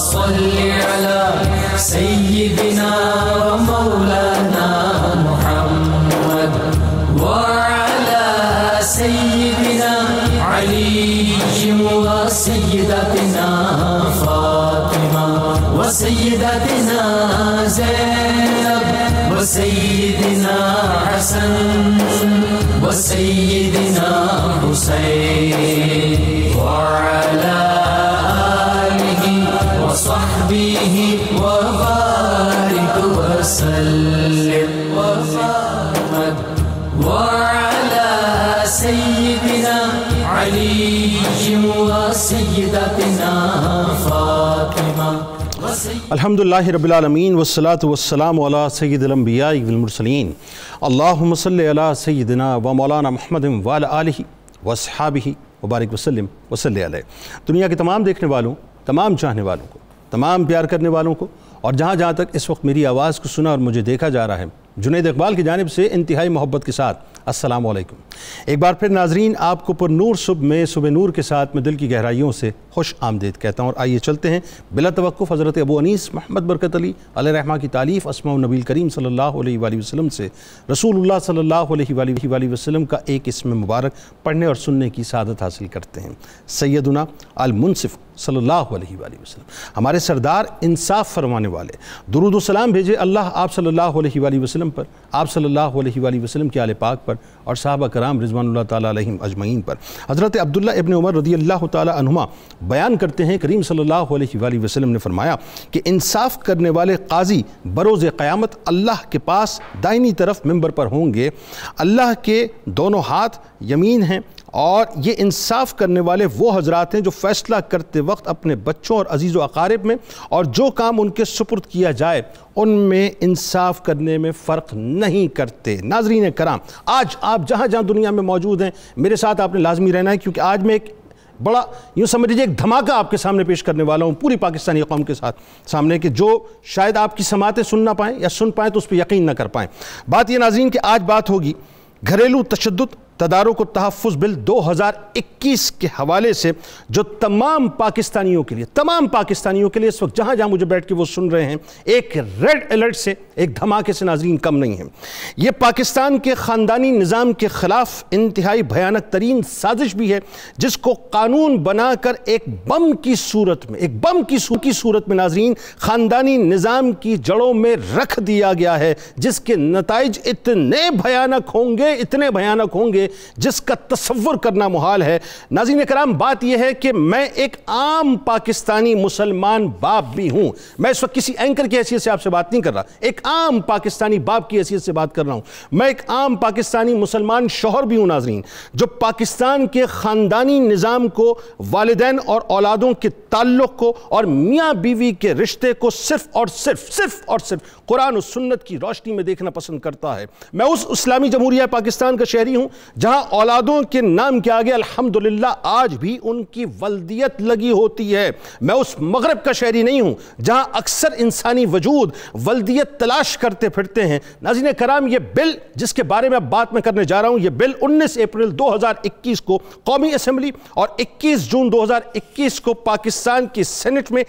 صل على سيدنا ومولانا محمد وعلى سيدنا علي وسيدتنا فاطمة وسيدتنا زينب وسيدنا حسن وسيدنا حسين وعلى آله وصحبه وبارك وسلم وبارك وعلى سيدنا علي وسيدتنا فاطمة الحمدللہ رب العالمین والصلاة والسلام علی سید الانبیاء والمرسلین اللہم صلی علی سیدنا و مولانا محمد وعلی آلہ واصحابہ وبارک وسلم وصلی علیہ۔ دنیا کے تمام دیکھنے والوں، تمام چاہنے والوں کو، تمام پیار کرنے والوں کو، اور جہاں جہاں تک اس وقت میری آواز کو سنا اور مجھے دیکھا جا رہا ہے، جنید اقبال کی جانب سے انتہائی محبت کے ساتھ السلام علیکم۔ ایک بار پھر ناظرین، آپ کو پر نور صبح میں صبح نور کے ساتھ میں دل کی گہرائیوں سے خوش آمدید کہتا ہوں، اور آئیے چلتے ہیں بلا توقف حضرت ابو انیس محمد برکت علی علیہ رحمہ کی تالیف اسماء النبی کریم صلی اللہ علیہ وآلہ وسلم سے رسول اللہ صلی اللہ علیہ وآلہ وسلم کا ایک اسم مبارک پڑھنے اور سننے کی سعادت حاصل کرتے ہیں۔ سیدنا المنصف صلی اللہ علیہ وآلہ وسلم، ہمارے سردار انصاف فرمانے والے، درود و سلام بھیجے اللہ آپ صلی اللہ علیہ وآلہ وسلم پر، آپ صلی اللہ علیہ وآلہ وسلم کے آل پاک پر اور صحابہ کرام رضوان اللہ تعالیٰ علیہم اجمعین پر۔ حضرت عبداللہ ابن عمر رضی اللہ تعالیٰ عنہما بیان کرتے ہیں، کریم صلی اللہ علیہ وآلہ وسلم نے فرمایا کہ انصاف کرنے والے قاضی بروز قیامت اللہ کے پاس دائنی طرف ممبر پر ہوں گے، اللہ کے دونوں ہاتھ یمین ہیں، اور یہ انصاف کرنے والے وہ حضرات ہیں جو فیصلہ کرتے وقت اپنے بچوں اور عزیز و اقارب میں اور جو کام ان کے سپرد کیا جائے ان میں انصاف کرنے میں فرق نہیں کرتے۔ ناظرین کرام، آج آپ جہاں جہاں دنیا میں موجود ہیں، میرے ساتھ آپ نے لازمی رہنا ہے، کیونکہ آج میں ایک بڑا یوں سمجھ لیجیے ایک دھماکہ آپ کے سامنے پیش کرنے والا ہوں، پوری پاکستانی قوم کے ساتھ سامنے، کہ جو شاید آپ کی سماعتیں سن نہ پائیں یا سن پائیں تو اس پہ یقین نہ کر پائیں۔ بات یہ ناظرین کہ آج بات ہوگی گھریلو تشدد تدارک و تحفظ بل 2021 کے حوالے سے، جو تمام پاکستانیوں کے لیے اس وقت جہاں جہاں مجھے بیٹھ کے وہ سن رہے ہیں، ایک ریڈ الرٹ سے، ایک دھماکے سے ناظرین کم نہیں ہے۔ یہ پاکستان کے خاندانی نظام کے خلاف انتہائی بھیانک ترین سازش بھی ہے، جس کو قانون بنا کر ایک بم کی صورت میں ناظرین خاندانی نظام کی جڑوں میں رکھ دیا گیا ہے، جس کے نتائج اتنے بھیانک ہوں گے جس کا تصور کرنا محال ہے۔ ناظرین کرام، بات یہ ہے کہ میں ایک عام پاکستانی مسلمان باپ بھی ہوں، میں اس وقت کسی اینکر کی حیثیت سے آپ سے بات نہیں کر رہا، ایک عام پاکستانی باپ کی حیثیت سے بات کر رہا ہوں، میں ایک عام پاکستانی مسلمان شوہر بھی ہوں ناظرین، جو پاکستان کے خاندانی نظام کو، والدین اور اولادوں کے تعلق کو اور میاں بیوی کے رشتے کو صرف اور صرف قرآن و سنت کی روشنی میں دیکھنا پسند کرتا ہے۔ میں اس اسلامی جمہوریہ پاکستان کا شہری ہوں جہاں اولادوں کے نام کے آگے الحمدللہ آج بھی ان کی ولدیت لگی ہوتی ہے۔ میں اس مغرب کا شہری نہیں ہوں جہاں اکثر انسانی وجود ولدیت تلاش کرتے پھرتے ہیں۔ ناظرین کرام، یہ بل جس کے بارے میں اب بات میں کرنے جا رہا ہوں، یہ بل 19 اپریل 2021 کو قومی اسمبلی اور 21 جون 2021 کو پاکستان کی سینٹ میں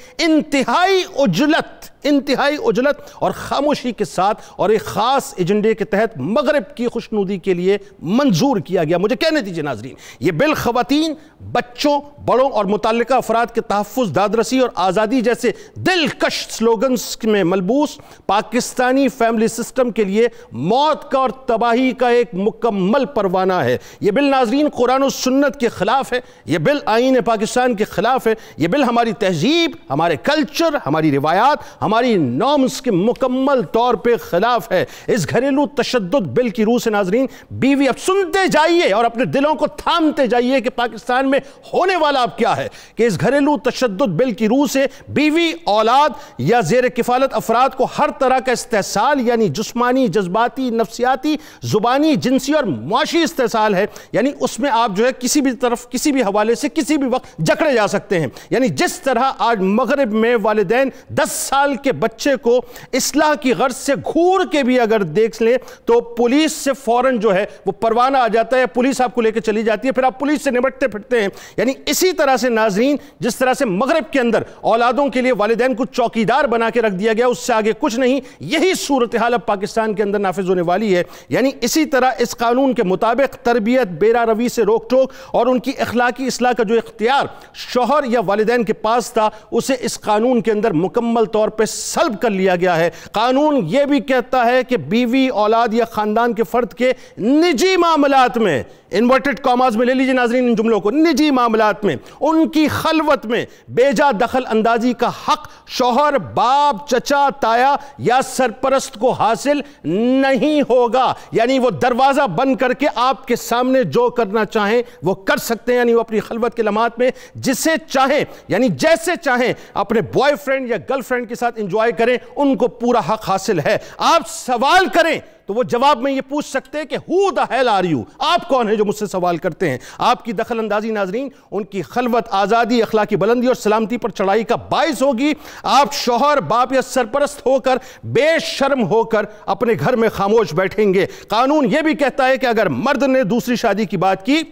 انتہائی اجلت اور خاموشی کے ساتھ اور ایک خاص ایجنڈے کے تحت مغرب کی خوشنودی کے لیے منظور کیا گیا۔ مجھے کہنے دیجئے ناظرین، یہ بل خواتین، بچوں، بڑوں اور متعلقہ افراد کے تحفظ، دادرسی اور آزادی جیسے دلکش سلوگنز میں ملبوس پاکستانی فیملی سسٹم کے لیے موت کا اور تباہی کا ایک مکمل پروانہ ہے۔ یہ بل ناظرین قرآن و سنت کے خلاف ہے، یہ بل آئین پاکستان کے خلاف ہے، یہ بل ہماری تہذیب، ہمارے کلچر، ہماری روایات، ہماری نارمز کے مکمل طور پہ خلاف ہے۔ اس گھریلو تشدد بل کی روح سے ناظرین، بیوی اب سنتے جائیے اور اپنے دلوں کو تھامتے جائیے کہ پاکستان میں ہونے والا اب کیا ہے، کہ اس گھریلو تشدد بل کی روح سے بیوی، اولاد یا زیر کفالت افراد کو ہر طرح کا استحصال، یعنی جسمانی، جذباتی، نفسیاتی، زبانی، جنسی اور معاشی استحصال ہے، یعنی اس میں آپ جو ہے کسی بھی طرف، کسی بھی حوالے سے، کسی بھی وقت جکڑے جا سکتے ہیں۔ یعنی جس طرح آج مغرب میں والدین 10 سال کے بچے کو اصلاح کی غرض سے گھور کے بھی اگر دیکھ لیں تو پولیس سے فوراً جو ہے وہ پروانہ آ جاتا ہے، پولیس آپ کو لے کے چلی جاتی ہے، پھر آپ پولیس سے نمٹتے پھرتے ہیں۔ یعنی اسی طرح سے ناظرین جس طرح سے مغرب کے اندر اولادوں کے لیے والدین کو چوکیدار بنا کے رکھ دیا گیا، اس سے آگے کچھ نہیں، یہی صورتحال اب پاکستان کے اندر نافذ ہونے والی ہے۔ یعنی اسی طرح اس قانون کے مطابق تربیت، بیرا روی سے روک ٹوک اور ان کی اخلاقی اصلاح کا جو اختیار شوہر یا والدین کے پاس تھا، اسے اس قانون کے اندر مکمل طور پہ سلب کر لیا گیا ہے۔ قانون یہ بھی کہتا ہے کہ بیوی، اولاد یا خاندان کے فرد کے نجی معاملات میں، انورٹڈ کاماز میں لے لیجئے ناظرین ان جملوں کو، نجی معاملات میں، ان کی خلوت میں بیجا دخل اندازی کا حق شوہر، باپ، چچا، تایا یا سرپرست کو حاصل نہیں ہوگا۔ یعنی وہ دروازہ بند کر کے آپ کے سامنے جو کرنا چاہیں وہ کر سکتے ہیں، یعنی وہ اپنی خلوت کے لمحات میں جسے چاہیں، یعنی جیسے چاہیں اپنے بوائے فرینڈ یا گرل فرینڈ کے ساتھ انجوائے کریں، ان کو پورا حق حاصل ہے۔ آپ سوال کریں تو وہ جواب میں یہ پوچھ سکتے ہیں کہ who the hell are you؟ آپ کون ہیں جو مجھ سے سوال کرتے ہیں؟ آپ کی دخل اندازی ناظرین ان کی خلوت، آزادی، اخلاقی بلندی اور سلامتی پر چڑھائی کا باعث ہوگی۔ آپ شوہر، باپ یا سرپرست ہو کر بے شرم ہو کر اپنے گھر میں خاموش بیٹھیں گے۔ قانون یہ بھی کہتا ہے کہ اگر مرد نے دوسری شادی کی بات کی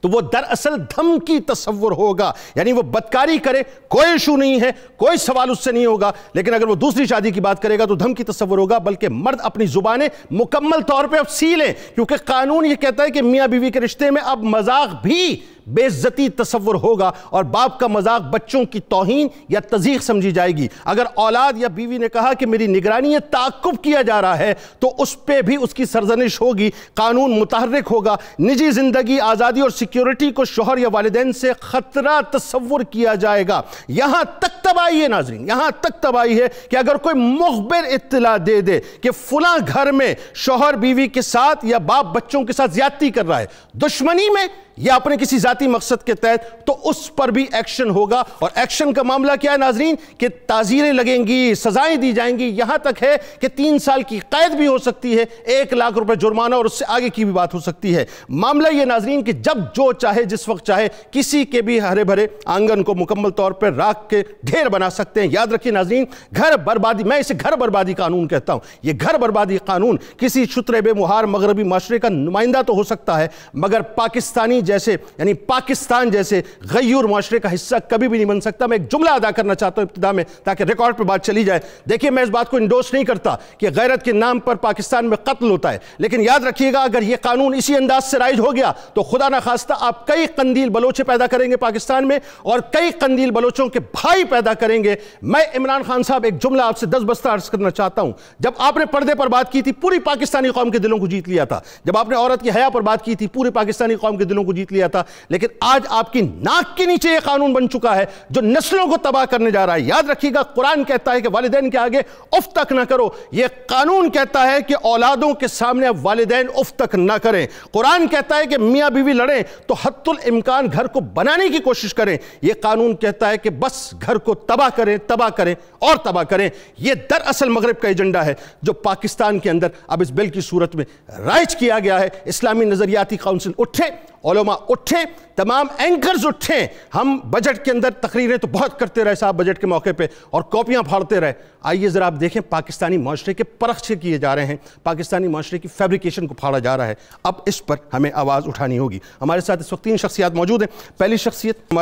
تو وہ دراصل دھمکی تصور ہوگا، یعنی وہ بدکاری کرے کوئی ایشو نہیں ہے، کوئی سوال اس سے نہیں ہوگا، لیکن اگر وہ دوسری شادی کی بات کرے گا تو دھمکی تصور ہوگا، بلکہ مرد اپنی زبانیں مکمل طور پہ اب سی لیں، کیونکہ قانون یہ کہتا ہے کہ میاں بیوی کے رشتے میں اب مذاق بھی بے عزتی تصور ہوگا اور باپ کا مذاق بچوں کی توہین یا تضییق سمجھی جائے گی۔ اگر اولاد یا بیوی نے کہا کہ میری نگرانی تعاقب کیا جا رہا ہے تو اس پہ بھی اس کی سرزنش ہوگی، قانون متحرک ہوگا۔ نجی زندگی، آزادی اور سیکیورٹی کو شوہر یا والدین سے خطرہ تصور کیا جائے گا۔ یہاں تک تباہی ہے ناظرین، یہاں تک تباہی ہے کہ اگر کوئی مخبر اطلاع دے دے کہ فلاں گھر میں شوہر بیوی کے ساتھ یا باپ بچوں کے ساتھ زیادتی کر رہا ہے، دشمنی میں یا اپنے کسی ذاتی مقصد کے تحت، تو اس پر بھی ایکشن ہوگا۔ اور ایکشن کا معاملہ کیا ہے ناظرین کہ تعزیریں لگیں گی، سزائیں دی جائیں گی، یہاں تک ہے کہ 3 سال کی قید بھی ہو سکتی ہے، 1 لاکھ روپے جرمانہ اور اس سے آگے کی بھی بات ہو سکتی ہے۔ معاملہ یہ ناظرین کہ جب جو چاہے جس وقت چاہے کسی کے بھی ہرے بھرے آنگن کو مکمل طور پر راکھ کے ڈھیر بنا سکتے ہیں۔ یاد رکھیے ناظرین، گھر بربادی، میں اسے گھر بربادی قانون کہتا ہوں، یہ گھر بربادی قانون کسی شترے مہار مغربی معاشرے کا نمائندہ تو ہو سکتا ہے، مگر پاکستانی جیسے، یعنی پاکستان جیسے غیور معاشرے کا حصہ کبھی بھی نہیں بن سکتا۔ میں ایک جملہ ادا کرنا چاہتا ہوں ابتدا میں تاکہ ریکارڈ پہ بات چلی جائے۔ دیکھیے میں اس بات کو انڈورس نہیں کرتا کہ غیرت کے نام پر پاکستان میں قتل ہوتا ہے، لیکن یاد رکھیے گا اگر یہ قانون اسی انداز سے رائج ہو گیا تو خدا نخواستہ آپ کئی قندیل بلوچے پیدا کریں گے پاکستان میں، اور کئی قندیل بلوچوں کے بھائی پیدا کریں گے۔ میں عمران خان صاحب ایک جملہ آپ سے 10 بستہ عرض کرنا چاہتا ہوں۔ جب آپ نے پردے پر بات کی تھی پوری پاکستانی قوم کے دلوں کو جیت لیا تھا، جب آپ نے عورت کی حیا پر بات کی تھی پوری پاکستانی قوم کے دلوں کو جیت لیا تھا، لیکن آج آپ کی ناک کے نیچے یہ قانون بن چکا ہے جو نسلوں کو تباہ کرنے جا رہا ہے۔ یاد رکھیے گا قرآن کہتا ہے کہ والدین کے آگے اف تک نہ کرو، یہ قانون کہتا ہے کہ اولادوں کے سامنے والدین اف تک نہ کریں۔ قرآن کہتا ہے کہ میاں بیوی لڑیں تو حتی الامکان گھر کو بنانے کی کوشش کریں، یہ قانون کہتا ہے کہ بس گھر کو تباہ کریں، تباہ کریں اور تباہ کریں۔ یہ دراصل مغرب کا ایجنڈا ہے جو پاکستان کے اندر اب اس بل کی صورت میں رائج کیا گیا ہے۔ اسلامی نظریاتی کونسل اٹھے، علماء اٹھیں، تمام اینکرز اٹھیں۔ ہم بجٹ کے اندر تقریریں تو بہت کرتے رہے صاحب بجٹ کے موقع پہ اور کاپیاں پھاڑتے رہے، آئیے ذرا آپ دیکھیں پاکستانی معاشرے کے پرخچے کیے جا رہے ہیں، پاکستانی معاشرے کی فیبریکیشن کو پھاڑا جا رہا ہے۔ اب اس پر ہمیں آواز اٹھانی ہوگی۔ ہمارے ساتھ اس وقت 3 شخصیات موجود ہیں۔ پہلی شخصیت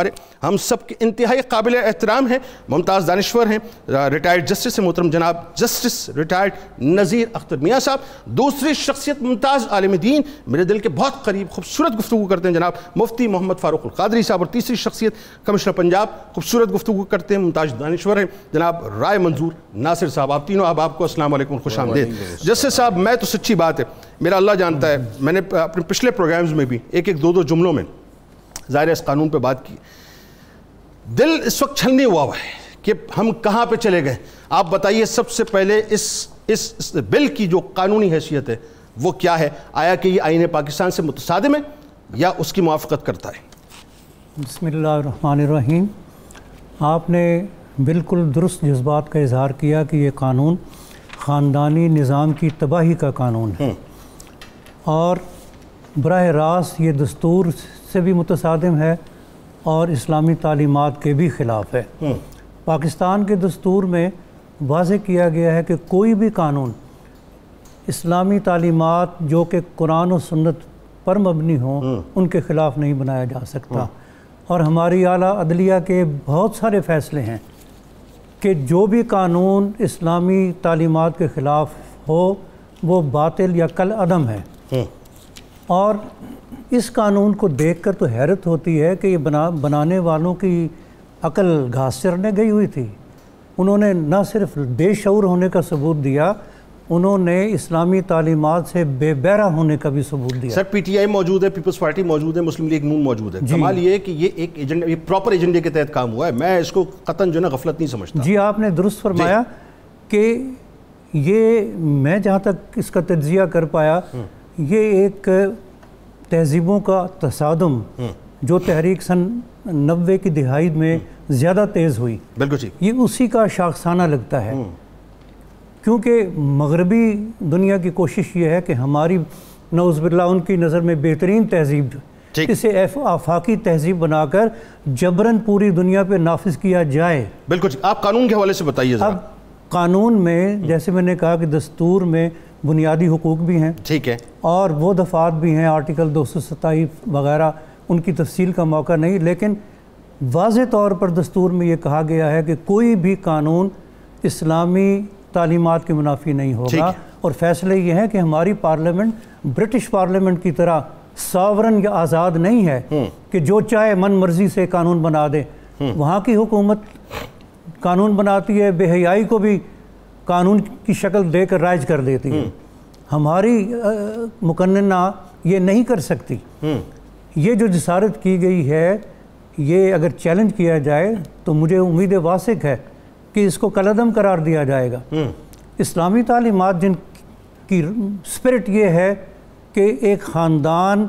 ہم سب کے انتہائی قابل احترام ہیں، ممتاز دانشور ہیں، ریٹائرڈ جسٹس ہیں محترم جناب جسٹس ریٹائرڈ نذیر اختر میاں صاحب۔ دوسری شخصیت ممتاز عالم دین، میرے دل کے بہت قریب، خوبصورت گفتگو کرتے ہیں جناب مفتی محمد فاروق القادری صاحب۔ اور تیسری شخصیت کمشنر پنجاب، خوبصورت گفتگو کرتے ہیں، ممتاز دانشور ہیں جناب رائے منظور ناصر صاحب۔ آپ تینوں آپ کو السلام علیکم، خوش آمدید۔ جسٹس صاحب میں تو سچی بات ہے، میرا اللہ جانتا ہے، میں نے اپنے پچھلے پروگرامز میں بھی ایک 2 جملوں میں ظاہر اس قانون پہ بات کی، دل اس وقت چھلنی ہوا ہے کہ ہم کہاں پہ چلے گئے۔ آپ بتائیے سب سے پہلے اس بل کی جو قانونی حیثیت ہے وہ کیا ہے؟ آیا کہ یہ آئین پاکستان سے متصادم ہے یا اس کی موافقت کرتا ہے؟ بسم اللہ الرحمن الرحیم۔ آپ نے بالکل درست جذبات کا اظہار کیا کہ یہ قانون خاندانی نظام کی تباہی کا قانون ہے اور براہ راست یہ دستور سے بھی متصادم ہے اور اسلامی تعلیمات کے بھی خلاف ہے۔ پاکستان کے دستور میں واضح کیا گیا ہے کہ کوئی بھی قانون اسلامی تعلیمات جو کہ قرآن و سنت پر مبنی ہوں ان کے خلاف نہیں بنایا جا سکتا. اور ہماری اعلیٰ عدلیہ کے بہت سارے فیصلے ہیں کہ جو بھی قانون اسلامی تعلیمات کے خلاف ہو وہ باطل یا کل عدم ہے. اور اس قانون کو دیکھ کر تو حیرت ہوتی ہے کہ یہ بنانے والوں کی عقل گھاس چرنے گئی ہوئی تھی. انہوں نے نہ صرف بے شعور ہونے کا ثبوت دیا، انہوں نے اسلامی تعلیمات سے بے بہرہ ہونے کا بھی ثبوت دیا. سر پی ٹی آئی موجود ہے، پیپلز پارٹی موجود ہے، مسلم لیگ نون موجود ہے. کمال یہ ہے کہ یہ ایک ایجنڈا، یہ پراپر ایجنڈے کے تحت کام ہوا ہے. میں اس کو قطعاً جو ہے نا غفلت نہیں سمجھتا. جی آپ نے درست فرمایا کہ یہ میں جہاں تک اس کا تجزیہ کر پایا، یہ ایک تہذیبوں کا تصادم جو تحریک سن 90 کی دہائی میں زیادہ تیز ہوئی، بالکل ٹھیک، یہ اسی کا شاخسانہ لگتا ہے. کیونکہ مغربی دنیا کی کوشش یہ ہے کہ ہماری نعوذ باللہ ان کی نظر میں بہترین تہذیب اسے آفاقی تہذیب بنا کر جبراً پوری دنیا پہ نافذ کیا جائے. بالکل. آپ قانون کے حوالے سے بتائیے ذرا. اب قانون میں جیسے میں نے کہا کہ دستور میں بنیادی حقوق بھی ہیں، ٹھیک ہے، اور وہ دفعات بھی ہیں، آرٹیکل 227 وغیرہ، ان کی تفصیل کا موقع نہیں، لیکن واضح طور پر دستور میں یہ کہا گیا ہے کہ کوئی بھی قانون اسلامی تعلیمات کے منافی نہیں ہوگا. اور فیصلے یہ ہیں کہ ہماری پارلیمنٹ برٹش پارلیمنٹ کی طرح ساورن یا آزاد نہیں ہے کہ جو چاہے من مرضی سے قانون بنا دے. وہاں کی حکومت قانون بناتی ہے، بے حیائی کو بھی قانون کی شکل دے کر رائج کر دیتی ہے. ہماری مقننہ یہ نہیں کر سکتی. یہ جو جسارت کی گئی ہے، یہ اگر چیلنج کیا جائے تو مجھے امید واثق ہے کہ اس کو کالعدم قرار دیا جائے گا. اسلامی تعلیمات جن کی اسپرٹ یہ ہے کہ ایک خاندان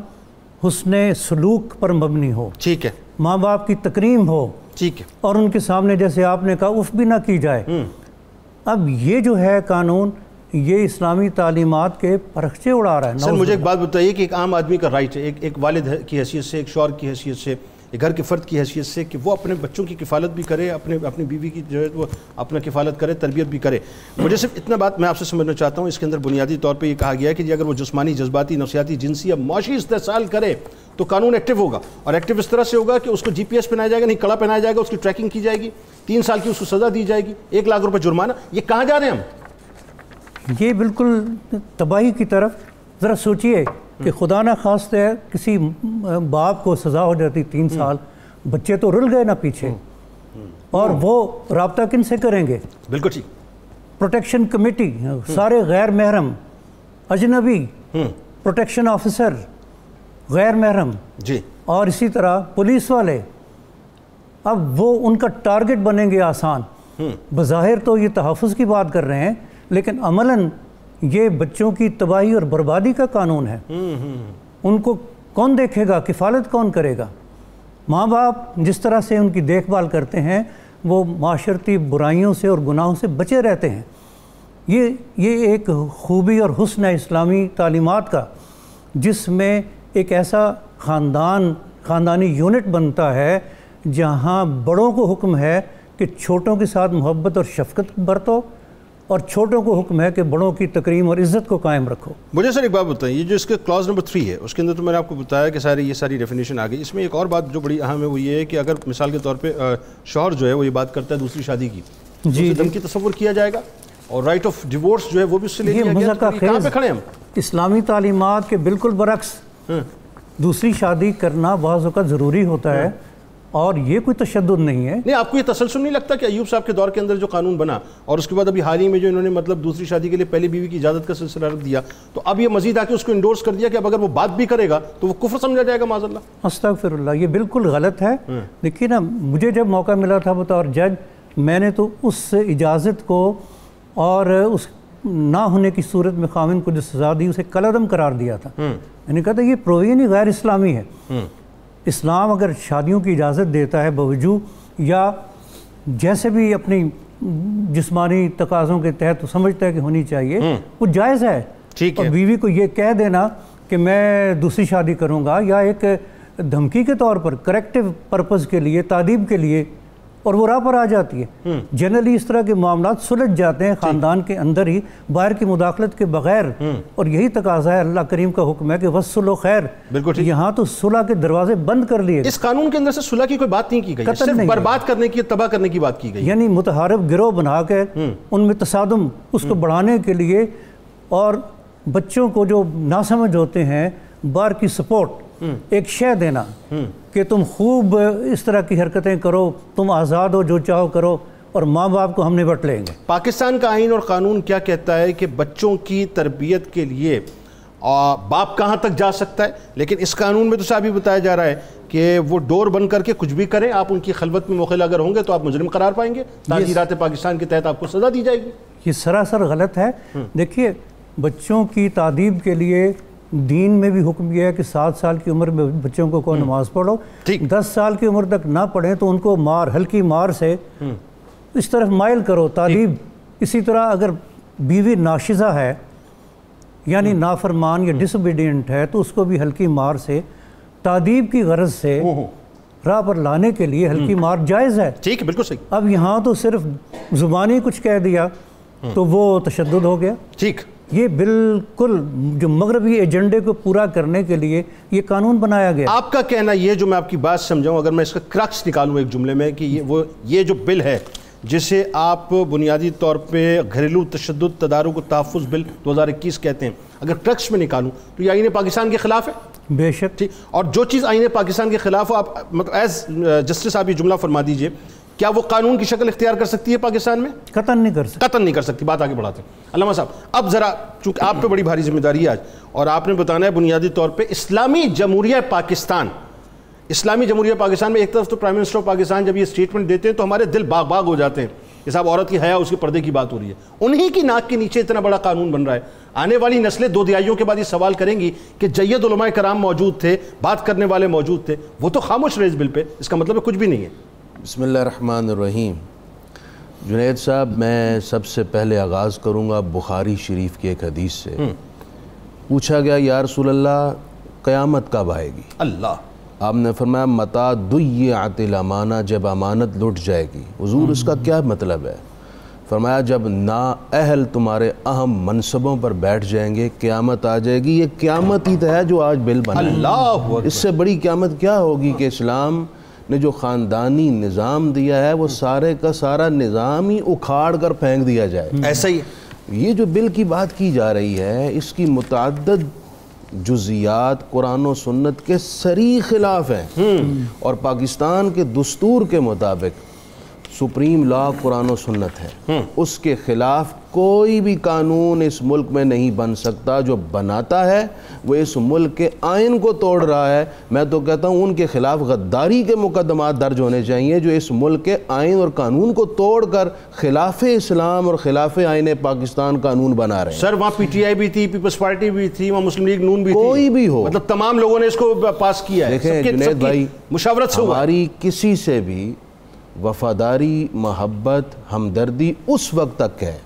حسن سلوک پر مبنی ہو، ٹھیک ہے، ماں باپ کی تکریم ہو، ٹھیک ہے، اور ان کے سامنے جیسے آپ نے کہا اف بھی نہ کی جائے. اب یہ جو ہے قانون، یہ اسلامی تعلیمات کے پرخچے اڑا رہا ہے. سر مجھے ایک بات بتائیے کہ ایک عام آدمی کا رائٹ ہے، ایک والد کی حیثیت سے، ایک شوہر کی حیثیت سے، ایک گھر کے فرد کی حیثیت سے، کہ وہ اپنے بچوں کی کفالت بھی کرے، اپنی بیوی کی جو ہے وہ اپنا کفالت کرے، تربیت بھی کرے. مجھے صرف اتنا بات میں آپ سے سمجھنا چاہتا ہوں، اس کے اندر بنیادی طور پہ یہ کہا گیا ہے کہ اگر وہ جسمانی، جذباتی، نفسیاتی، جنسی یا معاشی استحصال کرے تو قانون ایکٹیو ہوگا. اور ایکٹیو اس طرح سے ہوگا کہ اس کو جی پی ایس پہنایا جائے گا، نہیں کڑا پہنایا جائے گا، اس کی ٹریکنگ کی جائے گی، 3 سال کی اس کو سزا دی جائے گی، 1 لاکھ روپے جرمانہ. یہ کہاں جا رہے ہیں ہم؟ یہ بالکل تباہی کی طرف. ذرا سوچئے کہ خدا نہ خواستہ ہے کسی باپ کو سزا ہو جاتی 3 سال، بچے تو رل گئے نا پیچھے، اور وہ رابطہ کن سے کریں گے؟ بالکل ٹھیک. پروٹیکشن کمیٹی، سارے غیر محرم، اجنبی، پروٹیکشن آفیسر غیر محرم، جی، اور اسی طرح پولیس والے، اب وہ ان کا ٹارگٹ بنیں گے آسان. بظاہر تو یہ تحفظ کی بات کر رہے ہیں، لیکن عملاً یہ بچوں کی تباہی اور بربادی کا قانون ہے. ان کو کون دیکھے گا؟ کفالت کون کرے گا؟ ماں باپ جس طرح سے ان کی دیکھ بھال کرتے ہیں وہ معاشرتی برائیوں سے اور گناہوں سے بچے رہتے ہیں. یہ ایک خوبی اور حسن ہے اسلامی تعلیمات کا، جس میں ایک ایسا خاندانی یونٹ بنتا ہے جہاں بڑوں کو حکم ہے کہ چھوٹوں کے ساتھ محبت اور شفقت برتو، اور چھوٹوں کو حکم ہے کہ بڑوں کی تکریم اور عزت کو قائم رکھو. مجھے سر ایک بات بتائیں، یہ جو اس کے کلاز نمبر 3 ہے، اس کے اندر تو میں نے آپ کو بتایا کہ یہ ساری ڈیفینیشن آ گئی. اس میں ایک اور بات جو بڑی اہم ہے وہ یہ ہے کہ اگر مثال کے طور پہ شوہر جو ہے وہ یہ بات کرتا ہے دوسری شادی کی، جی دم کی تصور کیا جائے گا، اور رائٹ آف ڈیورس جو ہے وہ بھی اس سے لے لیا گیا. کہاں پہ کھڑے ہم؟ اسلامی تعلیمات کے بالکل برعکس دوسری شادی کرنا بعض اوقات ضروری ہوتا ہے، اور یہ کوئی تشدد نہیں ہے. نہیں، آپ کو یہ تسلسل نہیں لگتا کہ ایوب صاحب کے دور کے اندر جو قانون بنا اور اس کے بعد ابھی حال ہی میں جو انہوں نے مطلب دوسری شادی کے لیے پہلی بیوی کی اجازت کا سلسلہ رکھ دیا، تو اب یہ مزید آ کے اس کو انڈورس کر دیا کہ اب اگر وہ بات بھی کرے گا تو وہ کفر سمجھا جائے گا معاذ اللہ؟ استغفر اللہ، یہ بالکل غلط ہے. دیکھیے نا، مجھے جب موقع ملا تھا بطور جج، میں نے تو اس اجازت کو اور اس نہ ہونے کی صورت میں خاوند کو جو سزا دی اسے کالعدم قرار دیا تھا. میں نے کہا تھا یہ پروویژن ہی غیر اسلامی ہے. اسلام اگر شادیوں کی اجازت دیتا ہے باوجود یا جیسے بھی اپنی جسمانی تقاضوں کے تحت سمجھتا ہے کہ ہونی چاہیے، وہ جائز ہے. اور بیوی کو یہ کہہ دینا کہ میں دوسری شادی کروں گا، یا ایک دھمکی کے طور پر کریکٹیو پرپز کے لیے، تعدیب کے لیے اور وہ راہ پر آ جاتی ہے. جنرلی اس طرح کے معاملات سلجھ جاتے ہیں خاندان کے اندر ہی باہر کی مداخلت کے بغیر, اور یہی تقاضا ہے, اللہ کریم کا حکم ہے کہ وَصُلُوا خیر. بالکل یہاں تو صلح کے دروازے بند کر لیے. اس قانون کے اندر سے صلح کی کوئی بات نہیں کی گئی, صرف برباد کرنے کی, تباہ کرنے کی بات کی گئی. یعنی متحارب گروہ بنا کے ان میں تصادم اس کو بڑھانے کے لیے, اور بچوں کو جو ناسمجھ ہوتے ہیں باہر کی سپورٹ ایک شے دینا کہ تم خوب اس طرح کی حرکتیں کرو, تم آزاد ہو, جو چاہو کرو, اور ماں باپ کو ہم نبٹ لیں گے. پاکستان کا آئین اور قانون کیا کہتا ہے کہ بچوں کی تربیت کے لیے باپ کہاں تک جا سکتا ہے, لیکن اس قانون میں تو صاحب ہی بتایا جا رہا ہے کہ وہ ڈور بند کر کے کچھ بھی کریں, آپ ان کی خلوت میں مخل اگر ہوں گے تو آپ مجرم قرار پائیں گے, تعزیرات پاکستان کے تحت آپ کو سزا دی جائے گی. یہ سراسر غلط ہے. دیکھیے بچوں کی تعدیب کے لیے دین میں بھی حکم یہ ہے کہ 7 سال کی عمر میں بچوں کو کوئی نماز پڑھو, 10 سال کی عمر تک نہ پڑھیں تو ان کو مار, ہلکی مار سے اس طرف مائل کرو, تعدیب. اسی طرح اگر بیوی ناشزہ ہے یعنی نافرمان یا ڈس اوبیڈینٹ ہے تو اس کو بھی ہلکی مار سے تعدیب کی غرض سے راہ پر لانے کے لیے ہلکی مار جائز ہے. ٹھیک ہے, بالکل صحیح. اب یہاں تو صرف زبانی کچھ کہہ دیا تو وہ تشدد ہو گیا. ٹھیک, یہ بالکل جو مغربی ایجنڈے کو پورا کرنے کے لیے یہ قانون بنایا گیا. آپ کا کہنا یہ, جو میں آپ کی بات سمجھاؤں, اگر میں اس کا کرکس نکالوں ایک جملے میں, کہ یہ جو بل ہے جسے آپ بنیادی طور پہ گھریلو تشدد تدارک و تحفظ بل 2021 کہتے ہیں, اگر کرکس میں نکالوں تو یہ آئین پاکستان کے خلاف ہے. بے شک. ٹھیک, اور جو چیز آئین پاکستان کے خلاف ہو, آپ مطلب ایز جسٹس آپ یہ جملہ فرما دیجئے, کیا وہ قانون کی شکل اختیار کر سکتی ہے پاکستان میں؟ قطعاً نہیں کر سکتی. قطعاً نہیں کر سکتی. بات آگے بڑھاتے ہیں. علامہ صاحب, اب ذرا چونکہ آپ پہ بڑی بھاری ذمہ داری ہے آج, اور آپ نے بتانا ہے بنیادی طور پہ اسلامی جمہوریہ پاکستان. اسلامی جمہوریہ پاکستان میں ایک طرف تو پرائم منسٹر آف پاکستان جب یہ اسٹیٹمنٹ دیتے ہیں تو ہمارے دل باغ باغ ہو جاتے ہیں کہ صاحب عورت کی حیا, اس کے پردے کی بات ہو رہی ہے. انہی کی ناک کے نیچے اتنا بڑا قانون بن رہا ہے. آنے والی نسلیں 2 دہائیوں کے بعد یہ سوال کریں گی کہ جید علماء کرام موجود تھے, بات کرنے والے موجود تھے, وہ تو خاموش رہے اس بل پہ, اس کا مطلب ہے کچھ بھی نہیں ہے. بسم اللہ الرحمن الرحیم. جنید صاحب, میں سب سے پہلے آغاز کروں گا بخاری شریف کی ایک حدیث سے. پوچھا گیا یا رسول اللہ قیامت کب آئے گی؟ اللہ. آپ نے فرمایا متا ضیعت الامانہ, جب امانت لٹ جائے گی. حضور اس کا کیا مطلب ہے؟ فرمایا جب نااہل تمہارے اہم منصبوں پر بیٹھ جائیں گے قیامت آ جائے گی. یہ قیامت ہی تو ہے جو آج بل بنا. اللہ. اس سے بڑی قیامت کیا ہوگی کہ اسلام نے جو خاندانی نظام دیا ہے وہ سارے کا سارا نظام ہی اکھاڑ کر پھینک دیا جائے. ایسا ہی. یہ جو بل کی بات کی جا رہی ہے اس کی متعدد جزیات قرآن و سنت کے صریح خلاف ہیں, اور پاکستان کے دستور کے مطابق سپریم لا قرآن و سنت ہے. اس کے خلاف کوئی بھی قانون اس ملک میں نہیں بن سکتا. جو بناتا ہے وہ اس ملک کے آئین کو توڑ رہا ہے. میں تو کہتا ہوں ان کے خلاف غداری کے مقدمات درج ہونے چاہیے جو اس ملک کے آئین اور قانون کو توڑ کر خلاف اسلام اور خلاف آئین پاکستان قانون بنا رہے ہیں. سر وہاں پی ٹی آئی بھی تھی, پیپلز پارٹی بھی تھی, وہاں مسلم لیگ نون بھی تھی, کوئی بھی ہو, مطلب تمام لوگوں نے اس کو پاس کیا ہے. دیکھیں جنید بھائی, مشاورت سے ہماری کسی سے بھی وفاداری, محبت, ہمدردی اس وقت تک ہے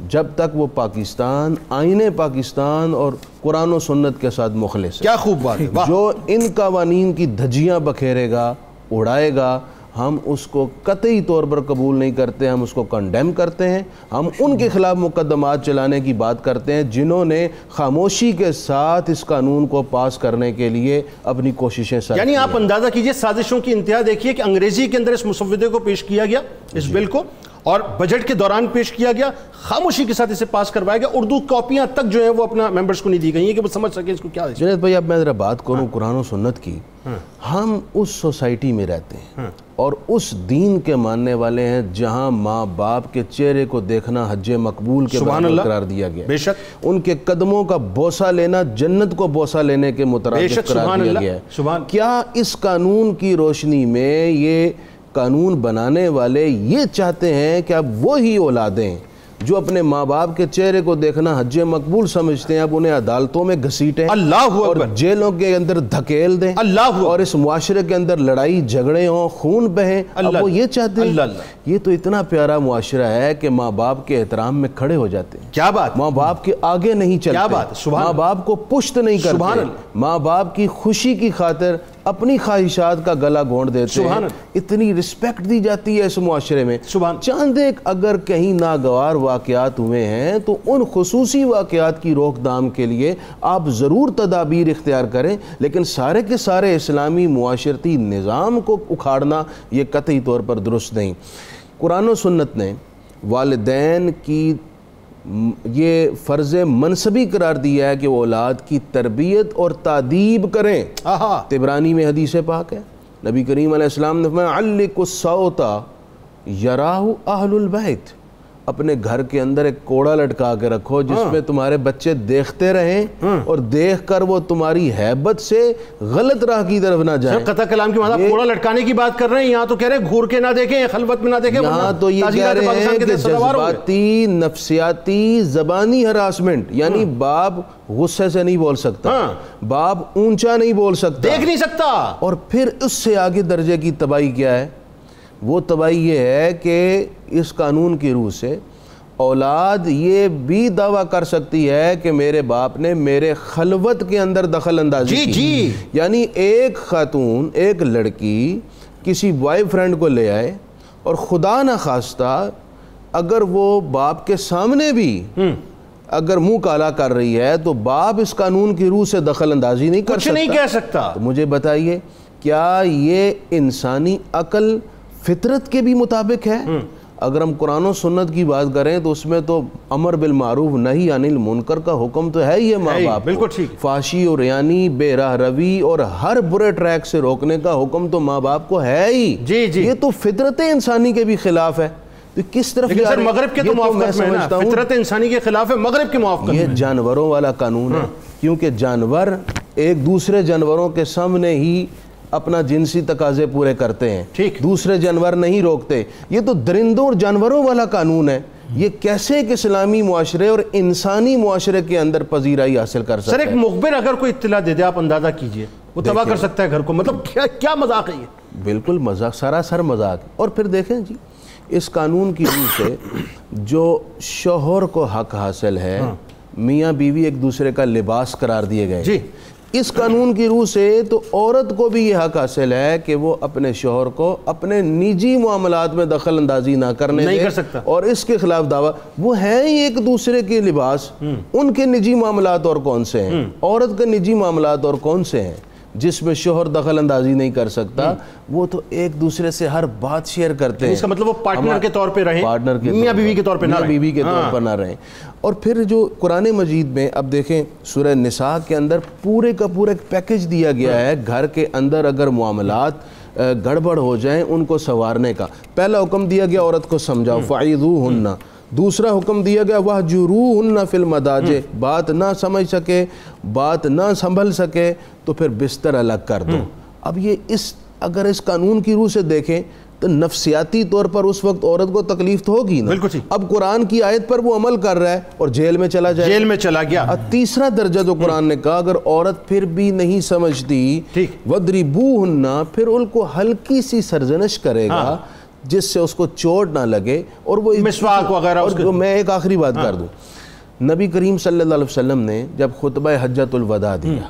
جب تک وہ پاکستان, آئین پاکستان اور قرآن و سنت کے ساتھ مخلص ہے. کیا خوب بات ہے. جو ان قوانین کی دھجیاں بکھیرے گا, اڑائے گا, ہم اس کو قطعی طور پر قبول نہیں کرتے, ہم اس کو کنڈیم کرتے ہیں. ہم ان کے خلاف مقدمات چلانے کی بات کرتے ہیں جنہوں نے خاموشی کے ساتھ اس قانون کو پاس کرنے کے لیے اپنی کوششیں سر. یعنی آپ اندازہ کیجئے سازشوں کی انتہا دیکھیے کہ انگریزی کے اندر اس مسودے کو پیش کیا گیا, اس بل کو, اور بجٹ کے دوران پیش کیا گیا, خاموشی کے ساتھ اسے پاس کروایا گیا. اردو کاپیاں تک جو ہیں وہ اپنا ممبرز کو نہیں دی گئی ہیں کہ وہ سمجھ سکیں اس کو کیا ہے. جنید بھائی, اب میں ذرا بات کروں قرآن و سنت کی. ہم اس سوسائٹی میں رہتے ہیں اور اس دین کے ماننے والے ہیں جہاں ماں باپ کے چہرے کو دیکھنا حج مقبول کے برابر قرار دیا گیا. بے شک. ان کے قدموں کا بوسہ لینا جنت کو بوسہ لینے کے مترادف قرار دیا گیا ہے. کیا اس قانون کی روشنی میں یہ قانون بنانے والے یہ چاہتے ہیں کہ اب وہی اولادیں جو اپنے ماں باپ کے چہرے کو دیکھنا حج مقبول سمجھتے ہیں اب انہیں عدالتوں میں گھسیٹیں, اللہ اور جیلوں کے اندر دھکیل دیں, اللہ, اور اس معاشرے کے اندر لڑائی جھگڑے ہوں, خون بہیں, اب وہ یہ چاہتے ہیں. یہ تو اتنا پیارا معاشرہ ہے کہ ماں باپ کے احترام میں کھڑے ہو جاتے ہیں. کیا بات. ماں باپ کے آگے نہیں چلتے, ماں باپ کو پشت نہیں کرتے, ماں باپ کی خوشی کی خاطر اپنی خواہشات کا گلا گھونٹ دیتے ہیں، اتنی رسپیکٹ دی جاتی ہے اس معاشرے میں۔ چاند ایک اگر کہیں ناگوار واقعات ہوئے ہیں تو ان خصوصی واقعات کی روک تھام کے لیے آپ ضرور تدابیر اختیار کریں، لیکن سارے کے سارے اسلامی معاشرتی نظام کو اکھاڑنا یہ قطعی طور پر درست نہیں۔ قرآن و سنت نے والدین کی یہ فرض منصبی قرار دیا ہے کہ وہ اولاد کی تربیت اور تادیب کریں۔ طبرانی میں حدیث پاک ہے، نبی کریم علیہ السلام نے فرمایا علق الصوت یراہ اہل البیت، اپنے گھر کے اندر ایک کوڑا لٹکا کے رکھو جس میں تمہارے بچے دیکھتے رہیں اور دیکھ کر وہ تمہاری ہیبت سے غلط راہ کی طرف نہ جائیں۔ قطع کلام کی مطلب کوڑا لٹکانے کی بات کر رہے ہیں، یہاں تو کہہ رہے ہیں گھور کے نہ دیکھیں، خلوت میں نہ دیکھیں۔ یہاں تو یہ کہہ رہے ہیں کہ جذباتی، نفسیاتی، زبانی ہراسمنٹ، یعنی باپ غصے سے نہیں بول سکتا، باپ اونچا نہیں بول سکتا، دیکھ نہیں سکتا، اور پھر اس سے آگے درجے کی تباہی کیا ہے؟ وہ تباہی یہ ہے کہ اس قانون کی روح سے اولاد یہ بھی دعویٰ کر سکتی ہے کہ میرے باپ نے میرے خلوت کے اندر دخل اندازی کی۔ یعنی ایک خاتون، ایک لڑکی کسی بوائے فرینڈ کو لے آئے اور خدا نہ خواستہ اگر وہ باپ کے سامنے بھی اگر منہ کالا کر رہی ہے تو باپ اس قانون کی روح سے دخل اندازی نہیں کر سکتا، کچھ نہیں کہہ سکتا۔ تو مجھے بتائیے کیا یہ انسانی عقل فطرت کے بھی مطابق ہے؟ اگر ہم قرآن و سنت کی بات کریں تو اس میں تو امر بالمعروف نہی عن المنکر کا حکم تو ہے یہ ماں باپ کو، فحشی اور ریانی، بے راہ روی اور ہر برے ٹریک سے روکنے کا حکم تو ماں باپ کو ہے ہی۔ یہ تو فطرت انسانی کے بھی خلاف ہے، تو کس طرف لیکن سر مغرب کے تو موافقت میں نا، فطرت انسانی کے خلاف ہے، مغرب کے موافقت میں۔ یہ جانوروں والا قانون ہے، کیونکہ جانور ایک دوسرے جانوروں کے سامنے ہی اپنا جنسی تقاضے پورے کرتے ہیں، دوسرے جانور نہیں روکتے۔ یہ تو درندوں اور جانوروں والا قانون ہے، یہ کیسے ایک اسلامی معاشرے اور انسانی معاشرے کے اندر پذیرائی حاصل کر سکتا ہے؟ سر ایک مخبر اگر کوئی اطلاع دے دے آپ اندازہ کیجئے وہ تباہ کر سکتا ہے گھر کو، مطلب کیا مذاق ہے یہ؟ بالکل مذاق، سراسر مذاق۔ اور پھر دیکھیں جی اس قانون کی روح سے جو شوہر کو حق حاصل ہے، میاں بیوی ایک دوسرے کا لباس قرار دیے گئے، اس قانون کی روح سے تو عورت کو بھی یہ حق حاصل ہے کہ وہ اپنے شوہر کو اپنے نجی معاملات میں دخل اندازی نہ کرنے دے، اور اس کے خلاف دعویٰ وہ ہیں ہی ایک دوسرے کے لباس۔ ان کے نجی معاملات اور کون سے ہیں؟ عورت کے نجی معاملات اور کون سے ہیں جس میں شوہر دخل اندازی نہیں کر سکتا؟ وہ تو ایک دوسرے سے ہر بات شیئر کرتے ہیں۔ اس کا مطلب وہ پارٹنر کے طور پہ رہیں، میاں بیوی کے طور پہ نہ رہیں، بیوی کے طور پر نہ رہیں۔ اور پھر جو قرآن مجید میں اب دیکھیں سورہ نساء کے اندر پورے کا پورا ایک پیکج دیا گیا ہے، گھر کے اندر اگر معاملات گڑبڑ ہو جائیں ان کو سنوارنے کا۔ پہلا حکم دیا گیا عورت کو سمجھاؤ، فَعِظُوهُنَّ، دوسرا حکم دیا گیا وَهْجُرُوهُنَّ فِي الْمَضَاجِعِ، بات نہ سمجھ سکے، بات نہ سنبھل سکے تو پھر بستر الگ کر دو۔ اب یہ اگر اس قانون کی روح سے دیکھیں تو نفسیاتی طور پر اس وقت عورت کو تکلیف تو ہوگی نا۔ اب قرآن کی آیت پر وہ عمل کر رہا ہے اور جیل میں چلا جائے، جیل میں چلا گیا۔ تیسرا درجہ جو قرآن نے کہا اگر عورت پھر بھی نہیں سمجھتی وَضْرِبُوهُنَّ، پھر ان کو ہلکی سی سرزنش کرے گا جس سے اس کو چوٹ نہ لگے، اور وہ مسواک وغیرہ۔ میں ایک آخری بات کر دوں، نبی کریم صلی اللہ علیہ وسلم نے جب خطبہ حجۃ الوداع دیا،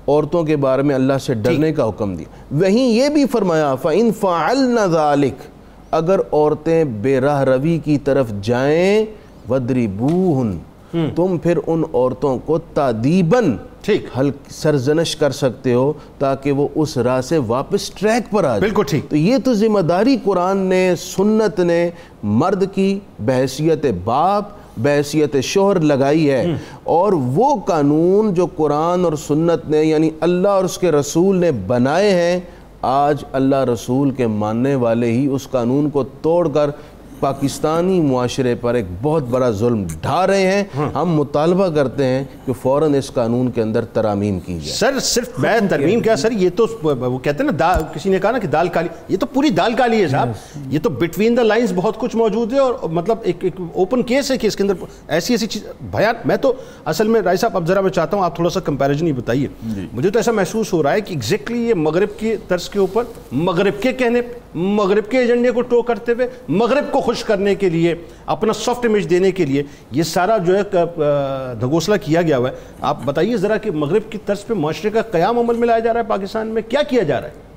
عورتوں کے بارے میں اللہ سے ڈرنے کا حکم دیا، وہیں یہ بھی فرمایا فَإِن فَعَلْنَ ذَلِكَ، اگر عورتیں بے راہ روی کی طرف جائیں وَضْرِبُوهُنَّ، تم پھر ان عورتوں کو تادیباً سرزنش کر سکتے ہو تاکہ وہ اس راہ سے واپس ٹریک پر آ جائے۔ تو یہ تو ذمہ داری قرآن نے، سنت نے مرد کی بحیثیت باپ، بحیثیت شوہر لگائی ہے، اور وہ قانون جو قرآن اور سنت نے یعنی اللہ اور اس کے رسول نے بنائے ہیں، آج اللہ رسول کے ماننے والے ہی اس قانون کو توڑ کر پاکستانی معاشرے پر ایک بہت بڑا ظلم ڈھا رہے ہیں۔ ہم مطالبہ کرتے ہیں کہ فوراً اس قانون کے اندر ترامیم کی جائے۔ سر صرف میں ترمیم کیا سر، یہ تو وہ کہتے ہیں نا، کسی نے کہا نا کہ دال کالی، یہ تو پوری دال کالی ہے صاحب، یہ تو بٹوین دا لائنز بہت کچھ موجود ہے، اور مطلب ایک اوپن کیس ہے کہ اس کے اندر ایسی چیز بیان۔ میں تو اصل میں رائے صاحب اب ذرا میں چاہتا ہوں آپ تھوڑا سا کمپیریزن ہی بتائیے، مجھے تو ایسا محسوس ہو رہا ہے کہ ایگزیکٹلی یہ مغرب کے طرز کے اوپر، مغرب کے کہنے، مغرب کے ایجنڈے کو ٹو کرتے ہوئے مغرب کو خوش کرنے کے لیے, اپنا سافٹ امیج دینے کے لیے یہ سارا جو ہے دھگوسلا کیا گیا ہوا ہے. آپ بتائیے ذرا کہ مغرب کی طرز پہ معاشرے کا قیام عمل میں لایا جا رہا ہے پاکستان میں, کیا کیا جا رہا ہے؟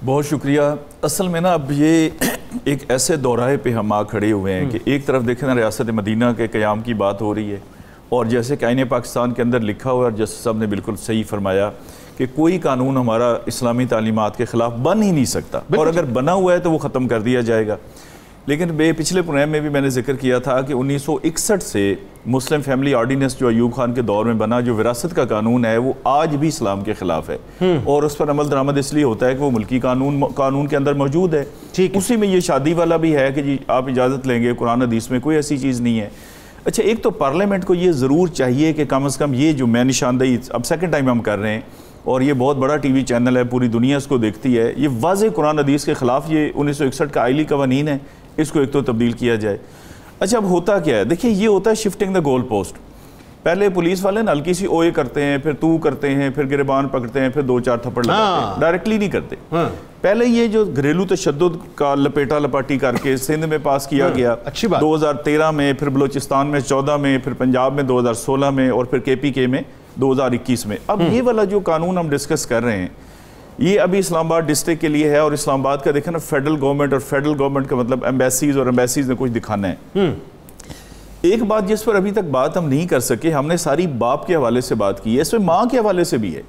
بہت شکریہ. اصل میں نا اب یہ ایک ایسے دورائے پہ ہم کھڑے ہوئے ہیں کہ ایک طرف دیکھیں نا ریاست مدینہ کے قیام کی بات ہو رہی ہے, اور جیسے کہ آئین پاکستان کے اندر لکھا ہوا ہے, اور جسٹس صاحب نے بالکل صحیح فرمایا کہ کوئی قانون ہمارا اسلامی تعلیمات کے خلاف بن ہی نہیں سکتا, اور اگر بنا ہوا ہے تو وہ ختم کر دیا جائے گا. لیکن پچھلے پروگرام میں بھی میں نے ذکر کیا تھا کہ 1961 سے مسلم فیملی آرڈیننس جو ایوب خان کے دور میں بنا, جو وراثت کا قانون ہے, وہ آج بھی اسلام کے خلاف ہے, اور اس پر عمل درآمد اس لیے ہوتا ہے کہ وہ ملکی قانون کے اندر موجود ہے. اسی میں یہ شادی والا بھی ہے کہ جی آپ اجازت لیں گے, قرآن حدیث میں کوئی ایسی چیز نہیں ہے. اچھا, ایک تو پارلیمنٹ کو یہ ضرور چاہیے کہ کم از کم یہ جو میں نشاندہی اب سیکنڈ ٹائم ہم کر رہے ہیں, اور یہ بہت بڑا ٹی وی چینل ہے, پوری دنیا اس کو دیکھتی ہے, یہ واضح قرآن حدیث کے خلاف یہ 1961 کا آئلی قوانین ہے, اس کو ایک تو تبدیل کیا جائے. اچھا, اب ہوتا کیا ہے, دیکھیں یہ ہوتا ہے شفٹنگ دا گول پوسٹ. پہلے پولیس والے نا ہلکی سی اوئے کرتے ہیں, پھر تو کرتے ہیں, پھر گریبان پکڑتے ہیں, پھر 2-4 تھپڑ لگاتے ہیں, ڈائریکٹلی نہیں کرتے. پہلے یہ جو گھریلو تشدد کا لپیٹا لپاٹی کر کے سندھ میں پاس کیا گیا 2013 میں, پھر بلوچستان میں 14 میں, پھر پنجاب میں 2016 میں, اور پھر KPK میں 2021 میں. اب یہ والا جو قانون ہم ڈسکس کر رہے ہیں یہ ابھی اسلام آباد ڈسٹرکٹ کے لیے ہے, اور اسلام آباد کا دیکھیں نا فیڈرل گورنمنٹ, اور فیڈرل گورنمنٹ کا مطلب ایمبیسیز, اور ایمبیسیز نے کچھ دکھانا ہے. ایک بات جس پر ابھی تک بات ہم نہیں کر سکے, ہم نے ساری باپ کے حوالے سے بات کی ہے, اس میں ماں کے حوالے سے بھی ہے.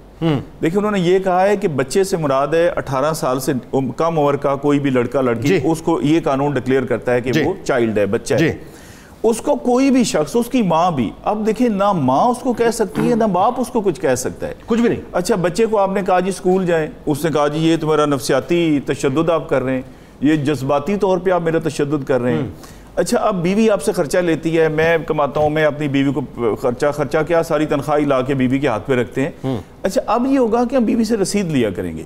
دیکھیں انہوں نے یہ کہا ہے کہ بچے سے مراد ہے 18 سال سے کم عمر کا کوئی بھی لڑکا لڑکی, اس کو یہ قانون ڈکلیئر کرتا ہے کہ وہ چائلڈ ہے, بچہ ہے. اس کو کوئی بھی شخص, اس کی ماں بھی, اب دیکھیں نہ ماں اس کو کہہ سکتی ہے نہ باپ اس کو کچھ کہہ سکتا ہے, کچھ بھی نہیں. اچھا, بچے کو آپ نے کہا جی اسکول جائیں, اس نے کہا جی یہ تمہارا نفسیاتی تشدد آپ کر رہے ہیں, یہ جذباتی طور پہ آپ میرا تشدد کر رہے ہیں. اچھا, اب بیوی آپ سے خرچہ لیتی ہے, میں کماتا ہوں, میں اپنی بیوی کو خرچہ کیا ساری تنخواہ لا کے بیوی کے ہاتھ پہ رکھتے ہیں. اچھا, اب یہ ہوگا کہ ہم بیوی سے رسید لیا کریں گے.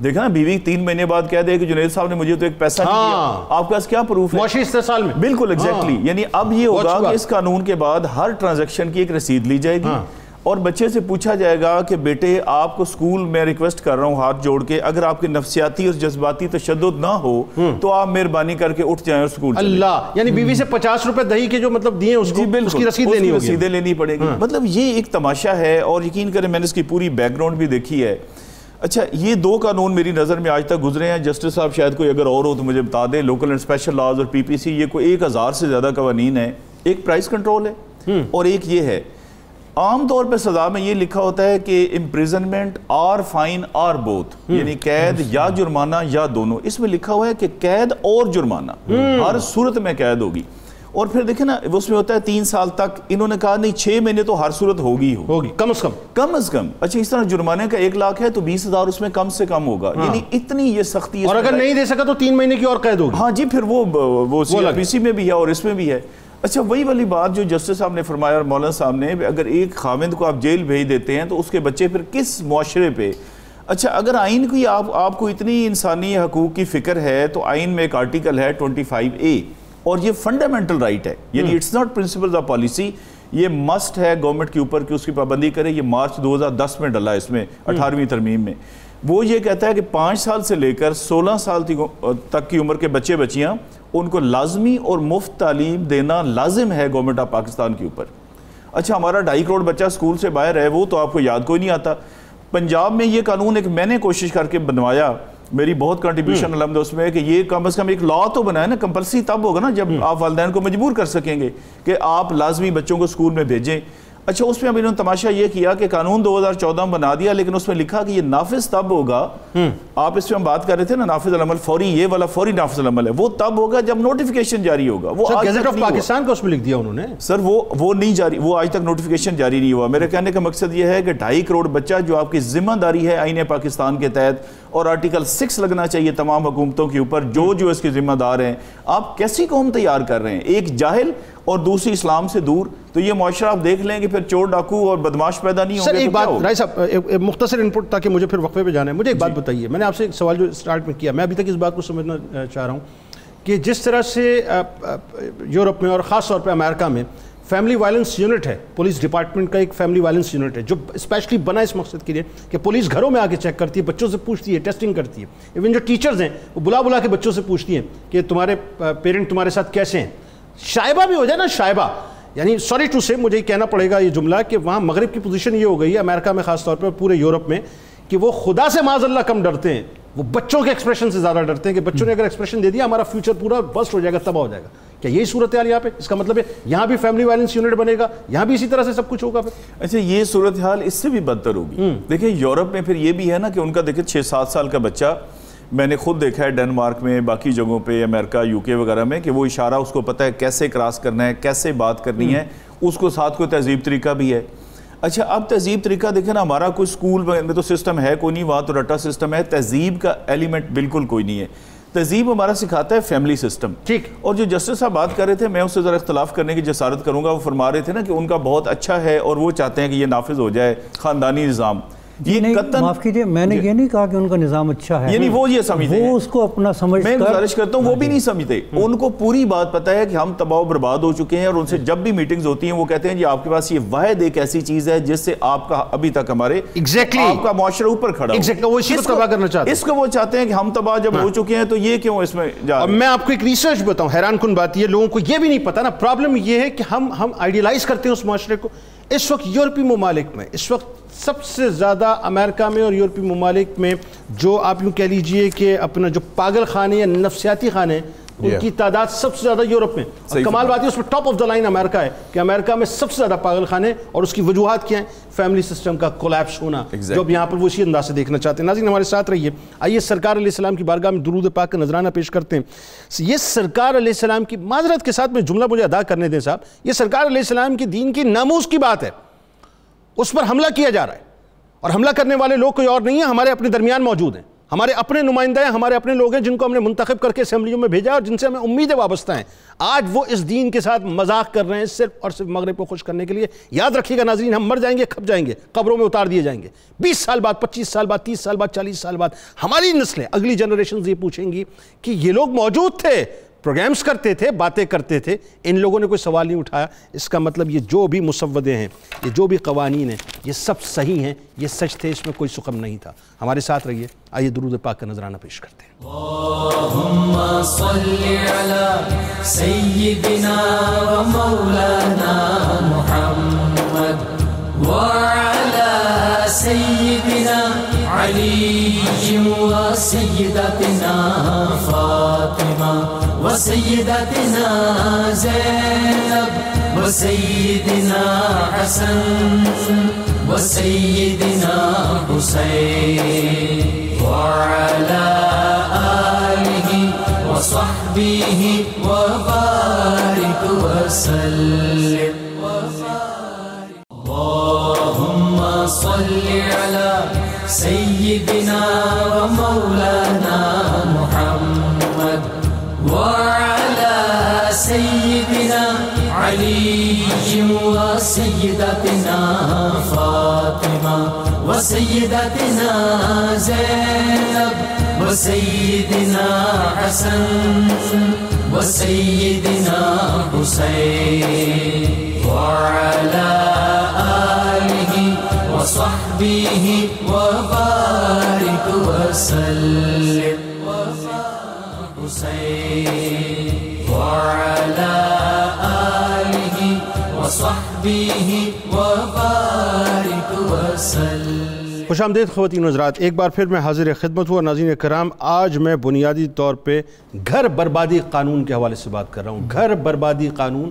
دیکھا نا, بیوی 3 مہینے بعد کہہ دے کہ جنید صاحب نے مجھے تو ایک پیسہ نہیں دیا, آپ کے پاس کیا پروف ہے؟ معاشی استحصال میں. بالکل ایگزیکٹلی. یعنی اب یہ ہوگا کہ اس قانون کے بعد ہر ٹرانزیکشن کی ایک رسید لی جائے گی, اور بچے سے پوچھا جائے گا کہ بیٹے آپ کو اسکول میں ریکویسٹ کر رہا ہوں ہاتھ جوڑ کے, اگر آپ کے نفسیاتی اور جذباتی تشدد نہ ہو تو آپ مہربانی کر کے اٹھ جائیں اور اسکول چلیں. اللہ, یعنی بیوی سے 50 روپے دہی کے جو مطلب دیے اس کو, اس کی رسید لینی ہوگی, رسیدیں لینی پڑے گی. مطلب یہ ایک تماشا ہے, اور یقین کریں میں نے اس کی پوری بیک گراؤنڈ بھی دیکھی ہے. اچھا, یہ 2 قانون میری نظر میں آج تک گزرے ہیں. جسٹس صاحب شاید کوئی اگر اور ہو تو مجھے بتا دیں. لوکل اینڈ اسپیشل لاز اور PPC, یہ کوئی 1000 سے زیادہ قوانین ہیں. ایک پرائس کنٹرول ہے, اور ایک یہ ہے عام طور پہ سزا میں یہ لکھا ہوتا ہے کہ امپریزنمنٹ اور فائن اور بوتھ, یعنی قید یا جرمانہ یا دونوں. اس میں لکھا ہوا ہے کہ قید اور جرمانہ, ہر صورت میں قید ہوگی. اور پھر دیکھیں نا, اس میں ہوتا ہے 3 سال تک. انہوں نے کہا نہیں 6 مہینے تو ہر صورت ہوگی کم از کم. اچھا, اس طرح جرمانے کا 1 لاکھ ہے تو 20,000 اس میں کم سے کم ہوگا. یعنی اتنی یہ سختی, اور اگر نہیں دے سکا تو 3 مہینے کی اور قید ہوگی. ہاں جی, پھر وہ CRPC میں بھی ہے اور اس میں بھی ہے. اچھا, وہی والی بات جو جسٹس صاحب نے فرمایا اور مولانا صاحب نے, اگر ایک خاوند کو آپ جیل بھیج دیتے ہیں تو اس کے بچے پھر کس معاشرے پہ. اچھا, اگر آئین کی آپ کو اتنی انسانی حقوق کی فکر ہے تو آئین میں ایک آرٹیکل ہے 25A, اور یہ فنڈامنٹل رائٹ ہے, یعنی it's not principles of policy, یہ مسٹ ہے گورنمنٹ کے اوپر کہ اس کی پابندی کرے. یہ مارچ 2010 میں ڈلا, اس میں 18ویں ترمیم میں. وہ یہ کہتا ہے کہ 5 سال سے لے کر 16 سال تک کی عمر کے بچے بچیاں, ان کو لازمی اور مفت تعلیم دینا لازم ہے گورنمنٹ آف پاکستان کے اوپر. اچھا, ہمارا 2.5 کروڑ بچہ اسکول سے باہر ہے, وہ تو آپ کو یاد کوئی نہیں آتا. پنجاب میں یہ قانون ایک میں نے کوشش کر کے بنوایا, میری بہت کنٹریبیوشن الحمد اس میں, کہ یہ کم از کم ایک لا تو بنائے نا. کمپلسری تب ہوگا نا جب آپ والدین کو مجبور کر سکیں گے کہ آپ لازمی بچوں کو اسکول میں بھیجیں. اچھا, اس میں اب انہوں نے تماشا یہ کیا کہ قانون 2014 میں بنا دیا, لیکن اس میں لکھا کہ یہ نافذ تب ہوگا. آپ اس میں ہم بات کر رہے تھے نا, نافذ العمل فوری, یہ والا فوری نافذ العمل ہے, وہ تب ہوگا جب نوٹیفیکیشن جاری ہوگا. وہ گیزٹ آف پاکستان کا اس میں لکھ دیا انہوں نے. سر وہ نہیں جاری, وہ آج تک نوٹیفیکیشن جاری نہیں ہوا. میرے کہنے کا مقصد یہ ہے کہ 2.5 کروڑ بچہ جو آپ کی ذمہ داری ہے آئین پاکستان کے تحت, اور آرٹیکل 6 لگنا چاہیے تمام حکومتوں کے اوپر جو اس کے ذمہ دار ہیں. آپ کیسی قوم تیار کر رہے ہیں, ایک جاہل اور دوسری اسلام سے دور. تو یہ معاشرہ آپ دیکھ لیں کہ پھر چور ڈاکو اور بدماش پیدا نہیں ہوں گے. سر ایک بات رائے صاحب, ایک مختصر انپٹ تاکہ مجھے پھر وقفے پہ جانا ہے. مجھے ایک بات بتائیے, میں نے آپ سے ایک سوال جو اسٹارٹ میں کیا, میں ابھی تک اس بات کو سمجھنا چاہ رہا ہوں کہ جس طرح سے یورپ میں اور خاص طور پہ امریکہ میں فیملی وائلنس یونٹ ہے، پولیس ڈپارٹمنٹ کا ایک فیملی وائلنس یونٹ ہے جو اسپیشلی بنا اس مقصد کے لیے کہ پولیس گھروں میں آ کے چیک کرتی ہے، بچوں سے پوچھتی ہے، ٹیسٹنگ کرتی ہے. ایون جو ٹیچرز ہیں وہ بلا کے بچوں سے پوچھتی ہیں کہ تمہارے پیرنٹ تمہارے ساتھ کیسے ہیں. شائبہ بھی ہو جائے نا، شائبہ، یعنی سوری ٹو سے مجھے یہ کہنا پڑے گا یہ جملہ کہ وہاں مغرب کی پوزیشن یہ ہو گئی ہے، امریکہ میں خاص طور پر، پورے یورپ میں، کہ وہ خدا سے معاذ اللہ کم ڈرتے ہیں، وہ بچوں کے ایکسپریشن سے زیادہ ڈرتے ہیں کہ بچوں نے اگر ایکسپریشن دے دیا ہمارا فیوچر پورا بسٹ ہو جائے گا، تباہ ہو جائے گا. کیا یہی صورتحال یہاں پہ؟ اس کا مطلب ہے یہاں بھی فیملی وائلنس یونٹ بنے گا، یہاں بھی اسی طرح سے سب کچھ ہوگا پھر. اچھا، یہ صورتحال اس سے بھی بدتر ہوگی. دیکھیں یورپ میں پھر یہ بھی ہے نا کہ ان کا دیکھیں 6-7 سال کا بچہ، میں نے خود دیکھا ہے ڈنمارک میں، باقی جگہوں پہ، امریکہ، یو کے وغیرہ میں، کہ وہ اشارہ اس کو پتہ ہے کیسے کراس کرنا ہے، کیسے بات کرنی ہے، اس کو ساتھ کوئی تہذیب طریقہ بھی ہے. اچھا اب تہذیب طریقہ دیکھیں نا، ہمارا کوئی سکول میں تو سسٹم ہے کوئی نہیں، وہاں تو رٹا سسٹم ہے، تہذیب کا ایلیمنٹ بالکل کوئی نہیں ہے. تہذیب ہمارا سکھاتا ہے فیملی سسٹم. ٹھیک. اور جو جسٹس صاحب بات کر رہے تھے، میں اس سے ذرا اختلاف کرنے کی جسارت کروں گا. وہ فرما رہے تھے نا کہ ان کا بہت اچھا ہے اور وہ چاہتے ہیں کہ یہ نافذ ہو جائے خاندانی نظام. یہ قطن، معاف کیجئے، میں نے یہ نہیں کہا کہ ان کا نظام اچھا ہے، یعنی وہ یہ سمجھتے ہیں، وہ اس کو اپنا سمجھ کر، میں گزارش کرتا ہوں وہ بھی نہیں سمجھتے. ان کو پوری بات پتہ ہے کہ ہم تباہ و برباد ہو چکے ہیں، اور ان سے جب بھی میٹنگز ہوتی ہیں وہ کہتے ہیں جی آپ کے پاس یہ واحد ایک ایسی چیز ہے جس سے آپ کا ابھی تک ہمارے آپ کا معاشرہ اوپر کھڑا ہو. وہ اسی کو تباہ کرنا چاہتے ہیں. اس کو وہ چاہتے ہیں کہ ہم تباہ جب ہو چکے ہیں تو یہ کیوں اس میں جا رہے ہیں. اب میں آپ کو ایک ریسرچ بتاؤں، حیران کن بات یہ، لوگوں کو یہ بھی نہیں پتا نا. پرابلم یہ ہے کہ ہم آئیڈیلائز کرتے ہیں اس معاشرے کو. اس وقت یورپی ممالک میں، اس وقت سب سے زیادہ امریکہ میں اور یورپی ممالک میں جو آپ یوں کہہ لیجئے کہ اپنا جو پاگل خانے یا نفسیاتی خانے، ان کی تعداد سب سے زیادہ یورپ میں. اور کمال بات ہے اس میں ٹاپ آف دا لائن امریکہ ہے، کہ امریکہ میں سب سے زیادہ پاگل خانے، اور اس کی وجوہات کیا ہیں؟ فیملی سسٹم کا کولیپس ہونا، جو اب یہاں پر وہ اسی انداز سے دیکھنا چاہتے ہیں. ناظرین ہمارے ساتھ رہیے. آئیے سرکار علیہ السلام کی بارگاہ میں درود پاک کا نذرانہ پیش کرتے ہیں. یہ سرکار علیہ السلام کی، معذرت کے ساتھ میں جملہ مجھے ادا کرنے دیں صاحب، یہ سرکار علیہ السلام کی دین کی ناموس کی بات ہے، اس پر حملہ کیا جا رہا ہے، اور حملہ کرنے والے لوگ کوئی اور نہیں ہیں، ہمارے اپنے درمیان موجود ہیں، ہمارے اپنے نمائندہ ہیں، ہمارے اپنے لوگ ہیں جن کو ہم نے منتخب کر کے اسمبلیوں میں بھیجا اور جن سے ہمیں امیدیں وابستہ ہیں. آج وہ اس دین کے ساتھ مذاق کر رہے ہیں صرف اور صرف مغرب کو خوش کرنے کے لیے. یاد رکھیے گا ناظرین، ہم مر جائیں گے، کھپ جائیں گے، قبروں میں اتار دیے جائیں گے. 20 سال بعد، 25 سال بعد، 30 سال بعد، 40 سال بعد ہماری نسلیں، اگلی جنریشنز یہ پوچھیں گی کہ یہ لوگ موجود تھے، پروگرامز کرتے تھے، باتیں کرتے تھے، ان لوگوں نے کوئی سوال نہیں اٹھایا. اس کا مطلب یہ جو بھی مسودے ہیں، یہ جو بھی قوانین ہیں، یہ سب صحیح ہیں، یہ سچ تھے، اس میں کوئی سقم نہیں تھا. ہمارے ساتھ رہیے. آئیے درود پاک کا نذرانہ پیش کرتے ہیں. اللہم صلی علی سیدنا و مولانا محمد وعلی سیدنا علی و سیدتنا فاطمہ و سیدتنا زینب و سیدنا حسن و سیدنا حسین وعلى آله وصحبه وبارك وسلم. اللهم صل على سيدنا ومولانا محمد وعلى سيدنا علي وسيدتنا فاطمة وسيدتنا زينب وسيدنا حسن وسيدنا حسين وعلى آله وصحبه وبارك وسلم. حسين وعلى آله وصحبه وبارك وسلم. خوش آمدید خواتین و حضرات، ایک بار پھر میں حاضر خدمت ہوں. اور ناظرین کرام، آج میں بنیادی طور پہ گھر بربادی قانون کے حوالے سے بات کر رہا ہوں. گھر بربادی قانون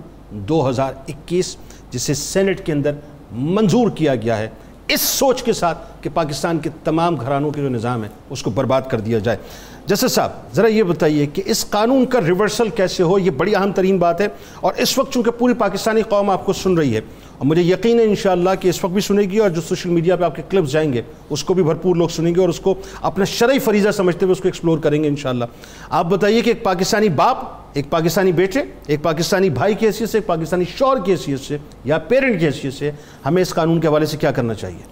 2021 جسے سینٹ کے اندر منظور کیا گیا ہے، اس سوچ کے ساتھ کہ پاکستان کے تمام گھرانوں کے جو نظام ہے اس کو برباد کر دیا جائے. جسٹس صاحب ذرا یہ بتائیے کہ اس قانون کا ریورسل کیسے ہو؟ یہ بڑی اہم ترین بات ہے، اور اس وقت چونکہ پوری پاکستانی قوم آپ کو سن رہی ہے، اور مجھے یقین ہے انشاءاللہ کہ اس وقت بھی سنے گی، اور جو سوشل میڈیا پہ آپ کے کلپس جائیں گے اس کو بھی بھرپور لوگ سنیں گے، اور اس کو اپنا شرعی فریضہ سمجھتے ہوئے اس کو ایکسپلور کریں گے انشاءاللہ. آپ بتائیے کہ ایک پاکستانی باپ، ایک پاکستانی بیٹے، ایک پاکستانی بھائی کی حیثیت سے، ایک پاکستانی شوہر کی حیثیت سے، یا پیرنٹ کی حیثیت سے ہمیں اس قانون کے حوالے سے کیا کرنا چاہیے؟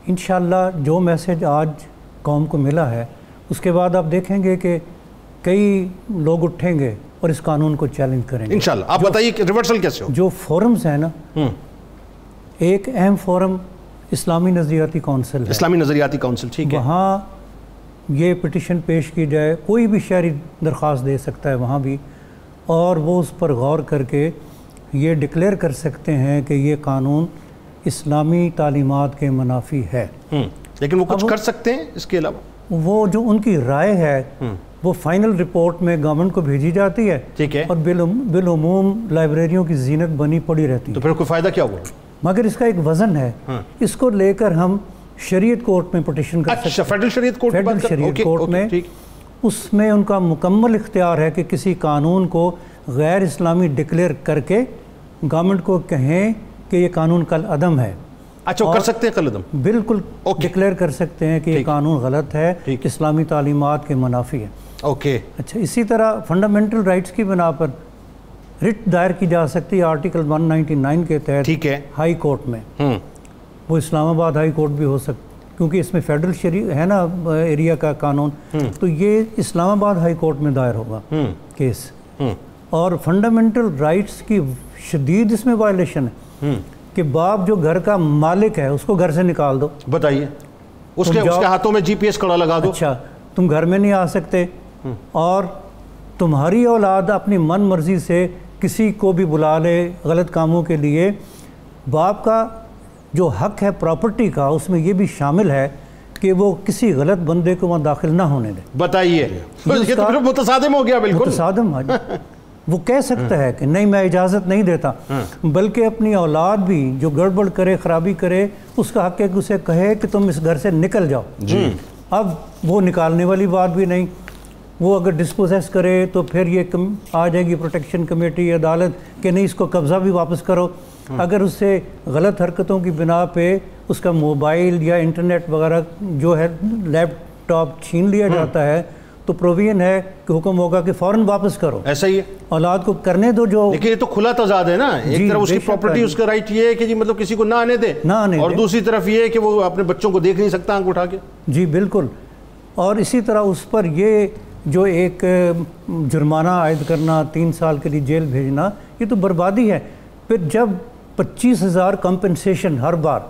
انشاءاللہ جو میسج آج قوم کو ملا ہے، اس کے بعد آپ دیکھیں گے کہ کئی لوگ اٹھیں گے اور اس قانون کو چیلنج کریں گے انشاءاللہ. آپ بتائیے کہ ریورسل کیسے ہو؟ جو فورمز ہیں نا، ایک اہم فورم اسلامی نظریاتی کونسل ہے، اسلامی نظریاتی کونسل، ٹھیک ہے. وہاں یہ پٹیشن پیش کی جائے، کوئی بھی شہری درخواست دے سکتا ہے وہاں بھی، اور وہ اس پر غور کر کے یہ ڈکلیئر کر سکتے ہیں کہ یہ قانون اسلامی تعلیمات کے منافی ہے. لیکن وہ کچھ کر سکتے ہیں اس کے علاوہ؟ وہ جو ان کی رائے ہے وہ فائنل رپورٹ میں گورنمنٹ کو بھیجی جاتی ہے، ٹھیک ہے. اور بالعموم لائبریریوں کی زینت بنی پڑی رہتی ہے. تو پھر کوئی فائدہ کیا ہوا؟ مگر اس کا ایک وزن ہے، اس کو لے کر ہم شریعت کورٹ میں پٹیشن کر سکتے اچھا، فیڈرل شریعت کورٹ فیڈرل شریعت کورٹ میں. اس میں ان کا مکمل اختیار ہے کہ کسی قانون کو غیر اسلامی ڈکلیئر کر کے گورنمنٹ کو کہیں کہ یہ قانون کل عدم ہے. اچھا، وہ کر سکتے ہیں کل عدم؟ بالکل ڈکلیئر کر سکتے ہیں کہ یہ قانون غلط ہے، اسلامی تعلیمات کے منافی ہے. اوکے. اچھا، اسی طرح فنڈامنٹل رائٹس کی بنا پر رٹ دائر کی جا سکتی ہے آرٹیکل 199 کے تحت، ٹھیک ہے، ہائی کورٹ میں. وہ اسلام آباد ہائی کورٹ بھی ہو سکتی، کیونکہ اس میں فیڈرل شریع ہے نا ایریا کا قانون، تو یہ اسلام آباد ہائی کورٹ میں دائر ہوگا کیس. اور فنڈامنٹل رائٹس کی شدید اس میں وائلیشن ہے کہ باپ جو گھر کا مالک ہے اس کو گھر سے نکال دو. بتائیے، اس کے ہاتھوں میں جی پی ایس کڑا لگا دو. اچھا، تم گھر میں نہیں آ سکتے، اور تمہاری اولاد اپنی من مرضی سے کسی کو بھی بلا لے غلط کاموں کے لیے. باپ کا جو حق ہے پراپرٹی کا، اس میں یہ بھی شامل ہے کہ وہ کسی غلط بندے کو وہاں داخل نہ ہونے دے. بتائیے، یہ تو پھر متصادم ہو گیا. بالکل متصادم. وہ کہہ سکتا ہے کہ نہیں، میں اجازت نہیں دیتا، بلکہ اپنی اولاد بھی جو گڑبڑ کرے، خرابی کرے، اس کا حق ہے کہ اسے کہے کہ تم اس گھر سے نکل جاؤ. اب وہ نکالنے والی بات بھی نہیں. وہ اگر ڈسپوزیس کرے تو پھر یہ آ جائے گی پروٹیکشن کمیٹی، عدالت، کہ نہیں اس کو قبضہ بھی واپس کرو. اگر اس سے غلط حرکتوں کی بنا پہ اس کا موبائل یا انٹرنیٹ وغیرہ جو ہے لیپ ٹاپ چھین لیا جاتا ہے تو پروویژن ہے کہ حکم ہوگا کہ فوراً واپس کرو. ایسا ہی ہے، اولاد کو کرنے دو. جو لیکن یہ تو کھلا تضاد ہے نا. ایک طرف اس کی پراپرٹی، اس کا رائٹ یہ ہے کہ جی مطلب کسی کو نہ آنے دے، اور دوسری طرف یہ ہے کہ وہ اپنے بچوں کو دیکھ نہیں سکتا آنکھ اٹھا کے. جی بالکل. اور اسی طرح اس پر یہ جو ایک جرمانہ عائد کرنا، 3 سال کے لیے جیل بھیجنا، یہ تو بربادی ہے. پھر جب 25,000 کمپنسیشن ہر بار،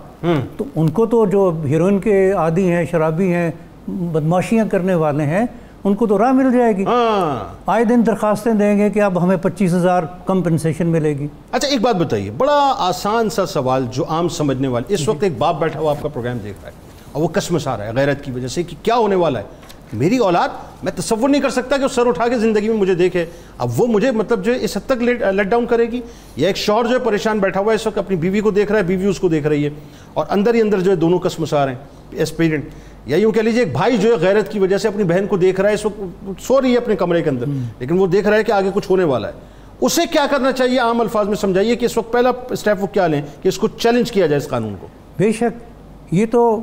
تو ان کو تو جو ہیروئن کے عادی ہیں، شرابی ہیں، بدماشیاں کرنے والے ہیں، ان کو تو راہ مل جائے گی. آئے دن درخواستیں دیں گے کہ اب ہمیں 25,000 کمپنسیشن ملے گی. اچھا، ایک بات بتائیے، بڑا آسان سا سوال جو عام سمجھنے والے. اس وقت ایک باپ بیٹھا ہوا آپ کا پروگرام دیکھ رہا ہے اور وہ کشمکش آ رہا ہے غیرت کی وجہ سے کہ کیا ہونے والا ہے. میری اولاد، میں تصور نہیں کر سکتا کہ وہ سر اٹھا کے زندگی میں مجھے دیکھے. اب وہ مجھے مطلب جو اس حد تک لیٹ ڈاؤن کرے گی. یا ایک شوہر جو ہے پریشان بیٹھا ہوا ہے اس وقت، اپنی بیوی کو دیکھ رہا ہے، بیوی اس کو دیکھ رہی ہے، اور اندر ہی اندر جو ہے دونوں کشمکش آ رہے ہیں ایز پیرنٹ. یا یوں کہہ لیجیے ایک بھائی جو ہے غیرت کی وجہ سے اپنی بہن کو دیکھ رہا ہے، اس وقت سو رہی ہے اپنے کمرے کے اندر، لیکن وہ دیکھ رہا ہے کہ آگے کچھ ہونے والا ہے. اسے کیا کرنا چاہیے؟ عام الفاظ میں سمجھائیے کہ اس وقت پہلا اسٹیپ وہ کیا لیں کہ اس کو چیلنج کیا جائے اس قانون کو. بے شک یہ تو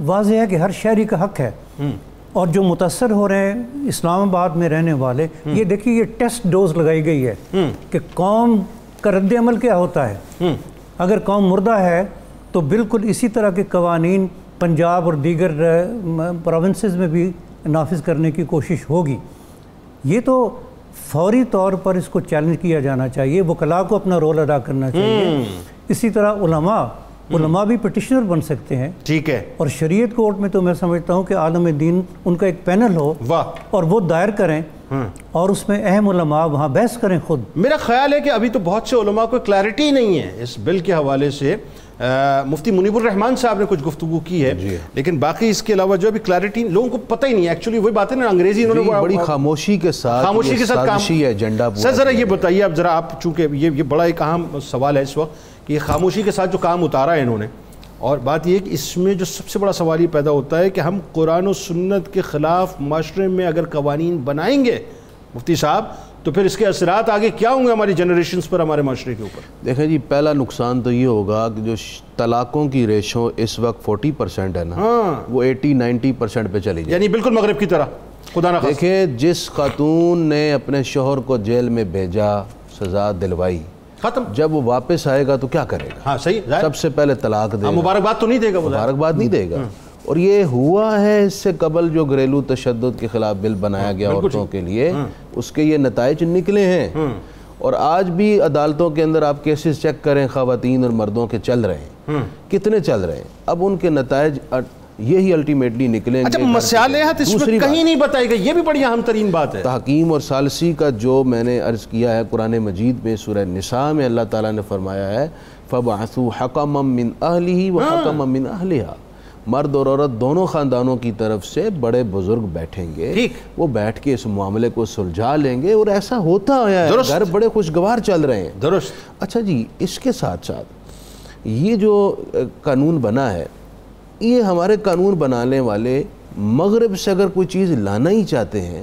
واضح ہے کہ ہر شہری کا حق ہے. اور جو متاثر ہو رہے ہیں اسلام آباد میں رہنے والے، یہ دیکھیے یہ ٹیسٹ ڈوز لگائی گئی ہے کہ قوم کا رد عمل کیا ہوتا ہے. اگر قوم مردہ ہے تو بالکل اسی طرح کے قوانین پنجاب اور دیگر پروونسز میں بھی نافذ کرنے کی کوشش ہوگی. یہ تو فوری طور پر اس کو چیلنج کیا جانا چاہیے. وکلاء کو اپنا رول ادا کرنا چاہیے. اسی طرح علماء بھی پٹیشنر بن سکتے ہیں. ٹھیک ہے. اور شریعت کورٹ میں تو میں سمجھتا ہوں کہ عالم دین ان کا ایک پینل ہو، اور وہ دائر کریں اور اس میں اہم علماء وہاں بحث کریں خود. میرا خیال ہے کہ ابھی تو بہت سے علماء کو کلیئرٹی نہیں ہے اس بل کے حوالے سے. مفتی منیب الرحمان صاحب نے کچھ گفتگو کی ہے، لیکن باقی اس کے علاوہ جو ابھی کلیئرٹی لوگوں کو پتہ ہی نہیں ہے. ایکچولی وہی بات ہے نا، انگریزی انہوں نے بڑی خاموشی کے ساتھ کام ایجنڈا. سر ذرا یہ بتائیے، اب ذرا آپ، چونکہ یہ بڑا ایک اہم سوال ہے اس وقت کہ خاموشی کے ساتھ جو کام اتارا ہے انہوں نے، اور بات یہ ہے کہ اس میں جو سب سے بڑا سوال یہ پیدا ہوتا ہے کہ ہم قرآن و سنت کے خلاف معاشرے میں اگر قوانین بنائیں گے مفتی صاحب، تو پھر اس کے اثرات آگے کیا ہوں گے ہماری جنریشنز پر، ہمارے معاشرے کے اوپر؟ دیکھیں جی، پہلا نقصان تو یہ ہوگا کہ جو طلاقوں کی ریشو اس وقت 40% ہے نا، وہ 80-90% پہ چلی جائے. یعنی بالکل مغرب کی طرح. خدا نہ خواستہ. دیکھیں، جس خاتون نے اپنے شوہر کو جیل میں بھیجا، سزا دلوائی، ختم. جب وہ واپس آئے گا تو کیا کرے گا؟ ہاں صحیح. سب سے پہلے طلاق دے گا. مبارکباد تو نہیں دے گا، مبارکباد نہیں دے گا. اور یہ ہوا ہے اس سے قبل جو گھریلو تشدد کے خلاف بل بنایا گیا عورتوں کے لیے، اس کے یہ نتائج نکلے ہیں، اور آج بھی عدالتوں کے اندر آپ کیسز چیک کریں خواتین اور مردوں کے چل رہے ہیں، کتنے چل رہے ہیں، اب ان کے نتائج یہی الٹیمیٹلی نکلیں گے۔ اچھا مصالحت اس میں کہیں نہیں بتائی گئی، یہ بھی بڑی اہم ترین بات ہے۔ تحکیم اور ثالثی کا جو میں نے عرض کیا ہے، قرآن مجید میں سورہ نساء میں اللہ تعالیٰ نے فرمایا ہے فَبَعَثُوا حَكَمًا مِّنْ أَهْلِهِ وَحَكَمًا مِّنْ أَهْلِهَا، مرد اور عورت دونوں خاندانوں کی طرف سے بڑے بزرگ بیٹھیں گے، وہ بیٹھ کے اس معاملے کو سلجھا لیں گے، اور ایسا ہوتا ہے، گھر بڑے خوشگوار چل رہے ہیں۔ درست۔ اچھا جی، اس کے ساتھ ساتھ یہ جو قانون بنا ہے، یہ ہمارے قانون بنانے والے مغرب سے اگر کوئی چیز لانا ہی چاہتے ہیں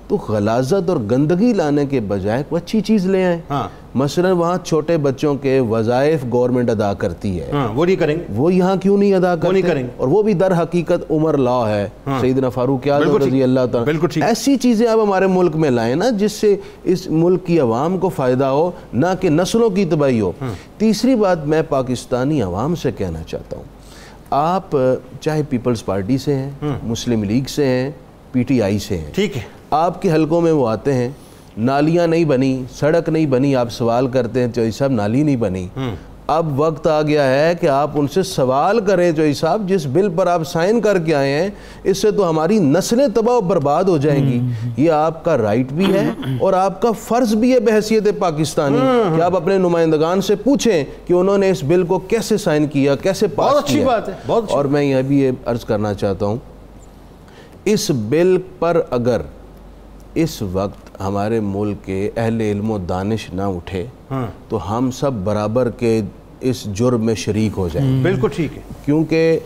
تو غلاظت اور گندگی لانے کے بجائے کوئی اچھی چیز لے آئیں۔ مثلا وہاں چھوٹے بچوں کے وظائف گورنمنٹ ادا کرتی ہے، وہ نہیں کریں گے، وہ یہاں کیوں نہیں ادا کرتے؟ اور وہ بھی در حقیقت عمر لا ہے، سیدنا فاروق اعظم رضی اللہ تعالیٰ۔ ایسی چیزیں اب ہمارے ملک میں لائیں نا جس سے اس ملک کی عوام کو فائدہ ہو، نہ کہ نسلوں کی تباہی ہو۔ تیسری بات میں پاکستانی عوام سے کہنا چاہتا ہوں، آپ چاہے پیپلز پارٹی سے ہیں، مسلم لیگ سے ہیں، پی ٹی آئی سے ہیں، ٹھیک ہے، آپ کے حلقوں میں وہ آتے ہیں، نالیاں نہیں بنی، سڑک نہیں بنی، آپ سوال کرتے ہیں چوہدری صاحب نالی نہیں بنی۔ اب وقت آ گیا ہے کہ آپ ان سے سوال کریں چوہدری صاحب، جس بل پر آپ سائن کر کے آئے ہیں اس سے تو ہماری نسلیں تباہ و برباد ہو جائیں گی۔ یہ آپ کا رائٹ بھی ہے اور آپ کا فرض بھی ہے بحیثیت پاکستانی کہ آپ اپنے نمائندگان سے پوچھیں کہ انہوں نے اس بل کو کیسے سائن کیا، کیسے پاس کیا۔ بہت اچھی بات ہے۔ اور میں یہ بھی عرض کرنا چاہتا ہوں، اس بل پر اگر اس وقت ہمارے ملک کے اہل علم و دانش نہ اٹھے تو ہم سب برابر کے اس جرم میں شریک ہو جائیں۔ بالکل ٹھیک ہے، کیونکہ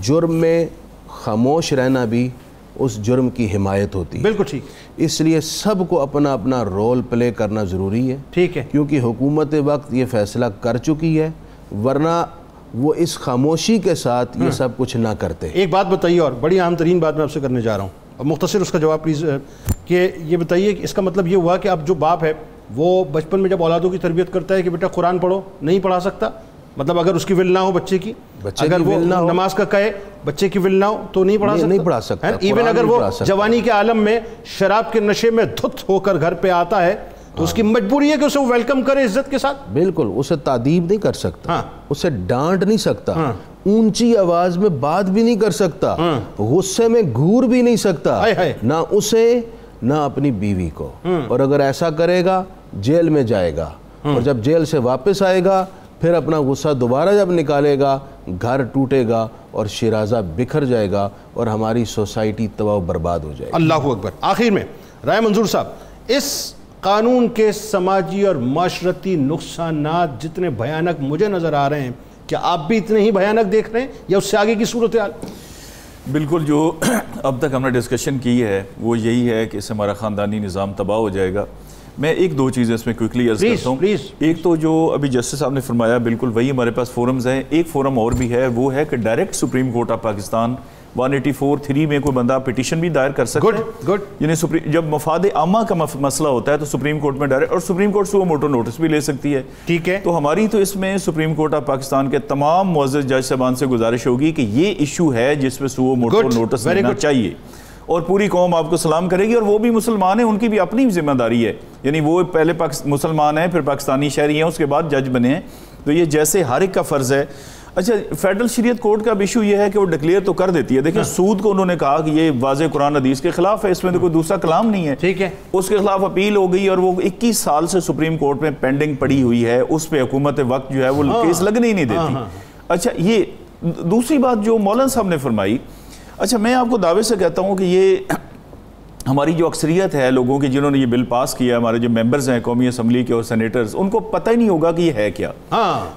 جرم میں خاموش رہنا بھی اس جرم کی حمایت ہوتی ہے۔ بالکل ٹھیک، اس لیے سب کو اپنا اپنا رول پلے کرنا ضروری ہے، ٹھیک ہے، کیونکہ حکومت وقت یہ فیصلہ کر چکی ہے، ورنہ وہ اس خاموشی کے ساتھ یہ سب کچھ نہ کرتے۔ ایک بات بتائیے، اور بڑی اہم ترین بات میں آپ سے کرنے جا رہا ہوں، اور مختصر اس کا جواب پلیز، کہ یہ بتائیے کہ اس کا مطلب یہ ہوا کہ اب جو باپ ہے وہ بچپن میں جب اولادوں کی تربیت کرتا ہے کہ بیٹا قرآن پڑھو، نہیں پڑھا سکتا، مطلب اگر اس کی ول نہ ہو بچے کی، اگر وہ نماز کا کہے بچے کی ول نہ ہو تو نہیں پڑھا سکتا۔ ایون اگر وہ جوانی کے عالم میں شراب کے نشے میں دھت ہو کر گھر پہ آتا ہے تو اس کی مجبوری ہے کہ اسے ویلکم کرے عزت کے ساتھ۔ بالکل، اسے تعدیب نہیں کر سکتا، اسے ڈانٹ نہیں سکتا، اونچی آواز میں بات بھی نہیں کر سکتا، غصے میں گھور بھی نہیں سکتا، نہ اسے نہ اپنی بیوی کو، اور اگر ایسا کرے گا جیل میں جائے گا، اور جب جیل سے واپس آئے گا پھر اپنا غصہ دوبارہ جب نکالے گا گھر ٹوٹے گا اور شیرازہ بکھر جائے گا اور ہماری سوسائٹی تباہ و برباد ہو جائے گی۔ اللہ اکبر۔ آخر میں رائے منظور صاحب، اس قانون کے سماجی اور معاشرتی نقصانات جتنے بھیانک مجھے نظر آ رہے ہیں، کیا آپ بھی اتنے ہی بھیانک دیکھ رہے ہیں یا اس سے آگے کی صورتحال؟ بالکل، جو اب تک ہم نے ڈسکشن کی ہے وہ یہی ہے کہ اس سے ہمارا خاندانی نظام تباہ ہو جائے گا۔ میں ایک دو چیزیں اس میں کوئکلی عرض کرتا ہوں۔ ایک تو جو ابھی جسٹس صاحب نے فرمایا، بالکل وہی ہمارے پاس فورمز ہیں۔ ایک فورم اور بھی ہے، وہ ہے کہ direct supreme court of Pakistan 184(3) میں کوئی بندہ پٹیشن بھی دائر کر سکتا ہے، یعنی جب مفاد عامہ کا مسئلہ ہوتا ہے تو سپریم کورٹ میں ڈائریکٹ، اور supreme court suo motu notice بھی لے سکتی ہے۔ ٹھیک ہے، تو ہماری تو اس میں سپریم کورٹ آف پاکستان کے تمام معزز جج صاحبان سے گزارش ہوگی کہ یہ ایشو ہے جس پہ سو موٹو نوٹس لینا چاہیے، اور پوری قوم آپ کو سلام کرے گی، اور وہ بھی مسلمان ہیں، ان کی بھی اپنی ذمہ داری ہے، یعنی وہ پہلے مسلمان ہیں، پھر پاکستانی شہری ہیں، اس کے بعد جج بنے ہیں، تو یہ جیسے ہر ایک کا فرض ہے۔ اچھا، فیڈرل شریعت کورٹ کا ایشو یہ ہے کہ وہ ڈکلیئر تو کر دیتی ہے، دیکھیں سود کو انہوں نے کہا کہ یہ واضح قرآن حدیث کے خلاف ہے، اس میں تو کوئی دوسرا کلام نہیں ہے، ٹھیک ہے، اس کے خلاف اپیل ہو گئی اور وہ 21 سال سے سپریم کورٹ میں پینڈنگ پڑی ہوئی ہے، اس پہ حکومت وقت جو ہے وہ کیس لگنے ہی نہیں دیتی۔ اچھا، یہ دوسری بات جو مولانا صاحب نے فرمائی، اچھا میں آپ کو دعوے سے کہتا ہوں کہ یہ ہماری جو اکثریت ہے لوگوں کی جنہوں نے یہ بل پاس کیا، ہمارے جو ممبرز ہیں قومی اسمبلی کے اور سینیٹرز، ان کو پتہ ہی نہیں ہوگا کہ یہ ہے کیا۔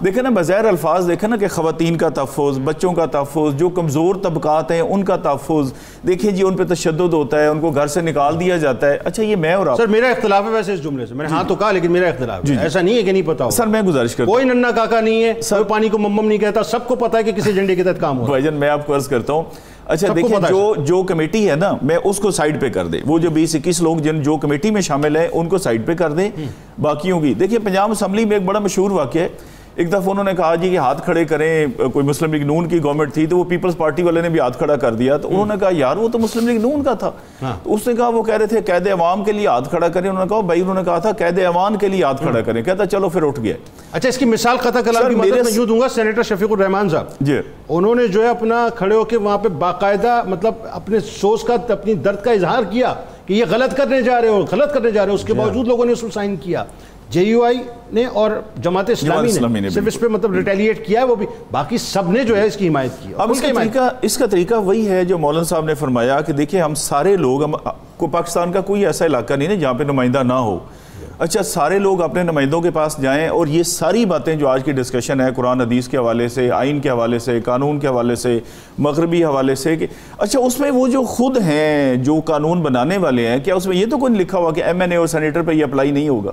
دیکھیں نا، بظاہر الفاظ دیکھیں نا کہ خواتین کا تحفظ، بچوں کا تحفظ، جو کمزور طبقات ہیں ان کا تحفظ، دیکھیں جی ان پہ تشدد ہوتا ہے، ان کو گھر سے نکال دیا جاتا ہے۔ اچھا، یہ میں اور آپ، سر میرا اختلاف ہے ویسے اس جملے سے، میں نے ہاں تو کہا لیکن میرا اختلاف ہے، ایسا نہیں ہے کہ نہیں پتا ہو۔ سر میں گزارش کرتا ہوں، کوئی ننّا کاکا نہیں ہے، کوئی پانی کو ممم نہیں کہتا، سب کو پتا ہے کہ کسی ایجنڈے کے تحت کام ہو رہا ہے۔ بھائی جان میں آپ کو عرض کرتا ہوں، اچھا دیکھیں جو کمیٹی ہے نا، میں اس کو سائیڈ پہ کر دیں، وہ جو 20-21 لوگ جو کمیٹی میں شامل ہیں ان کو سائیڈ پہ کر دیں، باقیوں کی۔ دیکھیں پنجاب اسمبلی میں ایک بڑا مشہور واقعہ ہے، ایک دفعہ انہوں نے کہا جی کہ ہاتھ کھڑے کریں، کوئی مسلم لیگ نون کی گورنمنٹ تھی تو وہ پیپلز پارٹی والے نے بھی ہاتھ کھڑا کر دیا، تو انہوں نے کہا یار وہ تو مسلم لیگ نون کا تھا، تو اس نے کہا وہ کہہ رہے تھے قید عوام کے لیے ہاتھ کھڑا کریں، انہوں نے کہا بھائی انہوں نے کہا تھا قید ایوان کے لیے ہاتھ کھڑا کریں، کہتا چلو پھر اٹھ گئے۔ اچھا اس کی مثال قطع کلام کی مدد میں یوں دوں گا، سینیٹر شفیق الرحمان صاحب جی انہوں نے جو ہے اپنا کھڑے ہو کے وہاں پہ باقاعدہ مطلب اپنے سوچ کا اپنی درد کا اظہار کیا کہ یہ غلط کرنے جا رہے ہو، اس کے باوجود لوگوں نے اس کو سائن کیا، جے یو آئی نے اور جماعت اسلامی نے صرف اس پہ مطلب ریٹیلیٹ کیا ہے، وہ بھی باقی سب نے جو ہے اس کی حمایت کی۔ اب اس کا طریقہ وہی ہے جو مولانا صاحب نے فرمایا کہ دیکھیں ہم سارے لوگ، کو پاکستان کا کوئی ایسا علاقہ نہیں ہے جہاں پہ نمائندہ نہ ہو، اچھا سارے لوگ اپنے نمائندوں کے پاس جائیں اور یہ ساری باتیں جو آج کی ڈسکشن ہے قرآن حدیث کے حوالے سے، آئین کے حوالے سے، قانون کے حوالے سے، مغربی حوالے سے، کہ اچھا اس میں وہ جو خود ہیں جو قانون بنانے والے ہیں، کیا اس میں یہ تو کوئی لکھا ہوا کہ ایم این اے اور سینیٹر پہ یہ اپلائی نہیں ہوگا؟